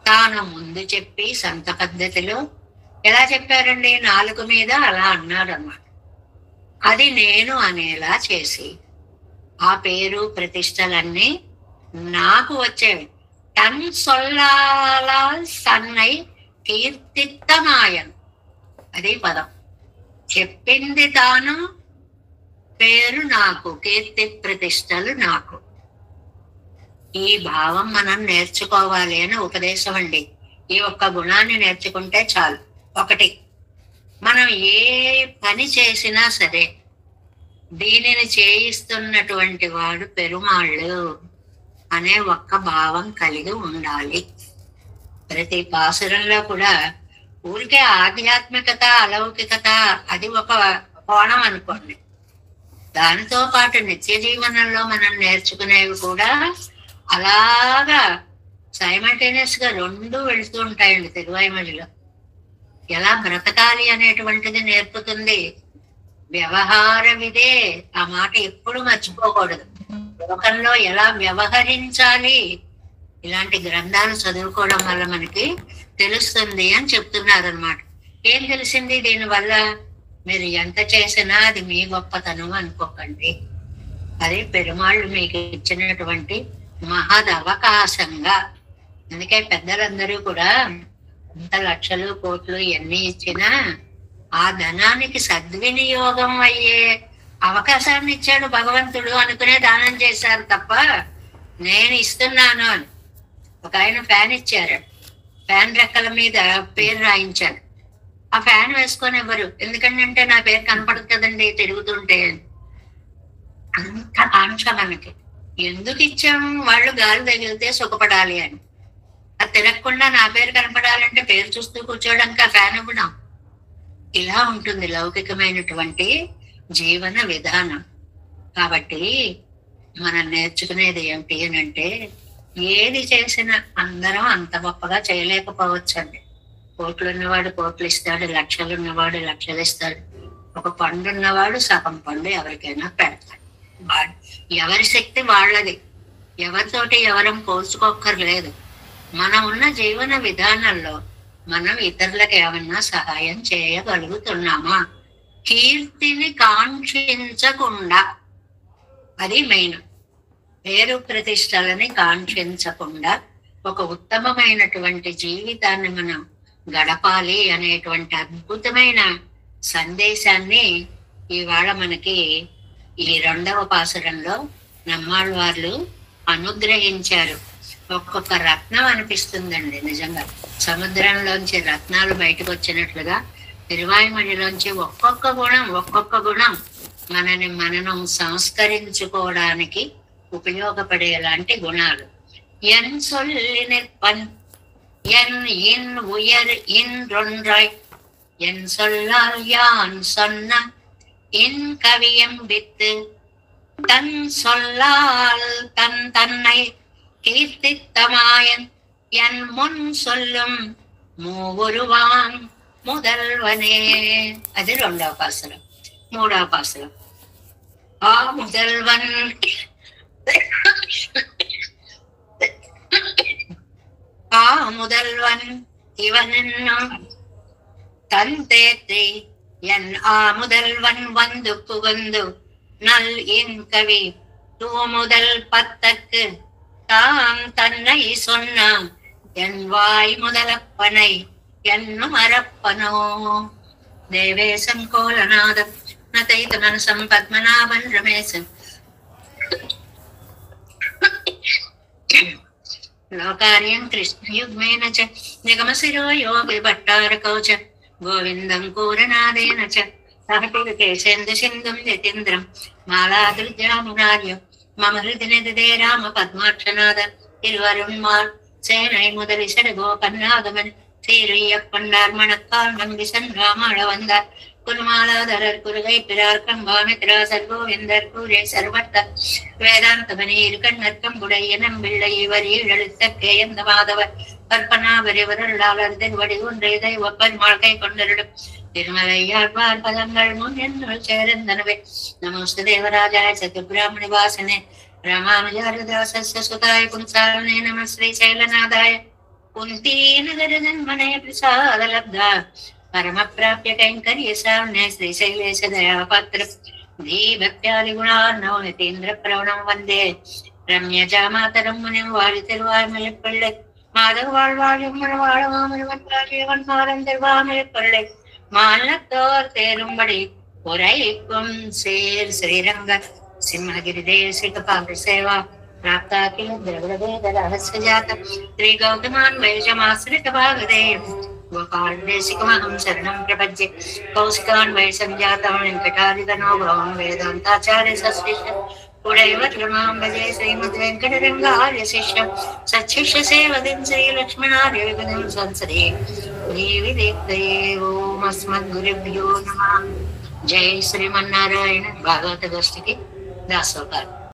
తాను ముందు చెప్పి సంత పద్ధతిలో ఎలా చెప్పారండి, నాలుగు మీద అలా అన్నాడు అన్నమాట. అది నేను అనేలా చేసి ఆ పేరు ప్రతిష్టలన్నీ నాకు వచ్చేవి. తన్ సొల్లాల సన్నై కీర్తిత్తమాయన్, అది పదం. చెప్పింది తాను, పేరు నాకు, కీర్తి ప్రతిష్టలు నాకు. ఈ భావం మనం నేర్చుకోవాలి అని ఉపదేశం అండి. ఈ ఒక్క గుణాన్ని నేర్చుకుంటే చాలు. ఒకటి, మనం ఏ పని చేసినా సరే దీనిని చేయిస్తున్నటువంటి వాడు పెరుమాళ్ళు అనే ఒక్క భావం కలిగి ఉండాలి. ప్రతి పాసురంలో కూడా ఊరికే ఆధ్యాత్మికత, అలౌకికత అది ఒక కోణం అనుకోండి. దానితో పాటు నిత్య జీవనంలో మనం నేర్చుకునేవి కూడా అలాగా సైమల్టేనియస్ గా రెండు వెళుతూ ఉంటాయండి. తిరువాయిమొழிలో ఎలా బ్రతకాలి అనేటువంటిది నేర్పుతుంది. వ్యవహార విదే, ఆ మాట ఎప్పుడు మర్చిపోకూడదు. లోకంలో ఎలా వ్యవహరించాలి, ఇలాంటి గ్రంథాలు చదువుకోవడం వల్ల మనకి తెలుస్తుంది అని చెప్తున్నారు అనమాట. ఏం తెలిసింది దీనివల్ల? మీరు ఎంత చేసినా అది మీ గొప్పతనం అనుకోకండి. అది పెరుమాళ్ళు మీకు ఇచ్చినటువంటి మహద్ అవకాశంగా. అందుకే పెద్దలందరూ కూడా ఎంత లక్షలు కోట్లు ఎన్ని ఇచ్చినా ఆ ధనానికి సద్వినియోగం అయ్యే అవకాశాన్ని ఇచ్చాడు భగవంతుడు అనుకునే దానం చేశారు తప్ప నేను ఇస్తున్నాను అని. ఒక ఆయన ఫ్యాన్ ఇచ్చారు, ఫ్యాన్ రెక్కల మీద పేరు రాయించారు. ఆ ఫ్యాన్ వేసుకొని ఎవరు, ఎందుకంటే నా పేరు కనపడదు కదండి తిరుగుతుంటే. అంత కాంక్ష మనకి. ఎందుకు ఇచ్చాము? వాళ్ళు గాలి తగిలితే సుఖపడాలి అని. అది తిరగకుండా నా పేరు కనపడాలంటే పేరు చూస్తూ కూర్చోడానికి ఆ ఫ్యాన్ ఇవ్వడం. ఇలా ఉంటుంది లౌకికమైనటువంటి జీవన విధానం. కాబట్టి మనం నేర్చుకునేది ఏమిటి అని అంటే, ఏది చేసినా అందరం అంత గొప్పగా చేయలేకపోవచ్చండి. కోట్లు ఉన్నవాడు కోట్లు ఇస్తాడు, లక్షలు ఉన్నవాడు లక్షలు ఇస్తాడు. ఒక పండు ఉన్నవాడు సగం పండు ఎవరికైనా పెడతాడు. ఎవరి శక్తి వాళ్ళది. ఎవరితోటి ఎవరం పోల్చుకోక్కర్లేదు. మనం ఉన్న జీవన విధానంలో మనం ఇతరులకు ఏమన్నా సహాయం చేయగలుగుతున్నామా? కీర్తిని కాంక్షించకుండా, అది మెయిన్. పేరు ప్రతిష్టలని కాంక్షించకుండా ఒక ఉత్తమమైనటువంటి జీవితాన్ని మనం గడపాలి అనేటువంటి అద్భుతమైన సందేశాన్ని ఇవాళ మనకి ఈ 2వ పాసురంలో నమ్మాళ్ళవార్లు అనుగ్రహించారు. ఒక్కొక్క రత్నం అనిపిస్తుందండి నిజంగా. సముద్రంలోంచి రత్నాలు బయటకు వచ్చినట్లుగా తిరువాయిమొழிలోంచి ఒక్కొక్క గుణం మనం సంస్కరించుకోవడానికి ఉపయోగపడేలాంటి గుణాలు. ఎన్ సొల్లి నిற்பన్ என் இன் உயர் இன்றொன்றாய் என் சொல்லால் யான் சொன்ன இன் கவியம் வித்து தன் சொல்லால் தன்னை கீர்த்தித்தமாயன் என் முன் சொல்லும் மூவுருவான் முதல்வனே. அது 2వ பாசுரம். 3వ பாசுரம். ஆ முதல்வன் ஆ முதல்வன் இவன் தன் தேற்றி என் ஆ முதல்வன் வந்து புகுந்து நல் என் கவி தூ முதல் 10க்கு தான் தன்னை சொன்னான் என் வாய் முதலப்பனை என்னும் அரப்பனோ. தேவேசம் கோலநாதம் நதைத்து மனசம் பத்மநாபன் ரமேசன் లోకార్యం కృష్ణయుగ్మేన చ నిగమశిరో యోగి భట్టారకౌ చ గోవిందం కూరనాదేన చ సహటికేశేందు సింధుం యతీంద్రం మాలాదృజామునార్యం మమ హృది నిదే రామ పద్మాక్షనాథ తిరువరుణ్మాల్ சேனை முதலிசட கோபன்னாகமன் சீரையப்பண்டார் மணக்கால் நம்பிசன் ராமாள வந்தார் குருமாலாதரர் குருகை பிறார் கம்பாமித்ரா சர்கோவிந்தர் கூரே சர்வத்த வேதாந்தமணி இருக்கண்ணர்க்கம் உடைய நம்பிள்ளை இவர் எழுத்த கேயந்த மாதவர் கற்பனாவரிவருளாளர் திருவடி ஒன்றைதை ஒப்பன் வாழ்க்கை கொண்டரிடும் திருமலையாழ்வார் பதங்கள் முன் என்று சேர்ந்தனவே. நமஸ்து தேவராஜாய சத்யபிராமணி வாசனே ராமானுஜாரதாசஸ்ய சுதாய புன்சாலனே நம ஸ்ரீ சைலநாதாய குந்தீநகரஜன்மனே பிரசாதலப்தா పరమ ప్రాప్య కైంకర్య సామ్య శ్రీశైలేశ దయాపాత్ర ధీభక్త్యాది గుణార్ణవ నితేంద్ర ప్రవణం వందే రమ్యజామాతరం మునిం వాడి తిరువాయిమొழி பிள்ளை மாதவ வாழ்வாழும் வாழவாமன் திருவாமொழி பிள்ளை மானத்தோர் தேரும்படி पुरैक्वं श्रीरंग सिंहगिरिदेशिकपाल सेवा प्राप्ता किल द्रविडवेदरहस्य जात श्रीगौतमान् वैजमाश्रित भागदेव गोपाल देशिकमहं शरणं प्रपद्ये कौशिकान् वै संजातं वेङ्कटादितनो भवान् वेदान्ताचार्य सशिष्य पुरैवत्रमां भजे श्रीमद्वेङ्कटरङ्गार्य शिष्यं सच्छिष्य सेवदिं श्रीलक्ष्मणार्यविगुणं संसदे देविदेवतये ओम् अस्मद्गुरुभ्यो नमः। जय श्रीमन्नारायण। भागवत गोष्ठी की दासोह।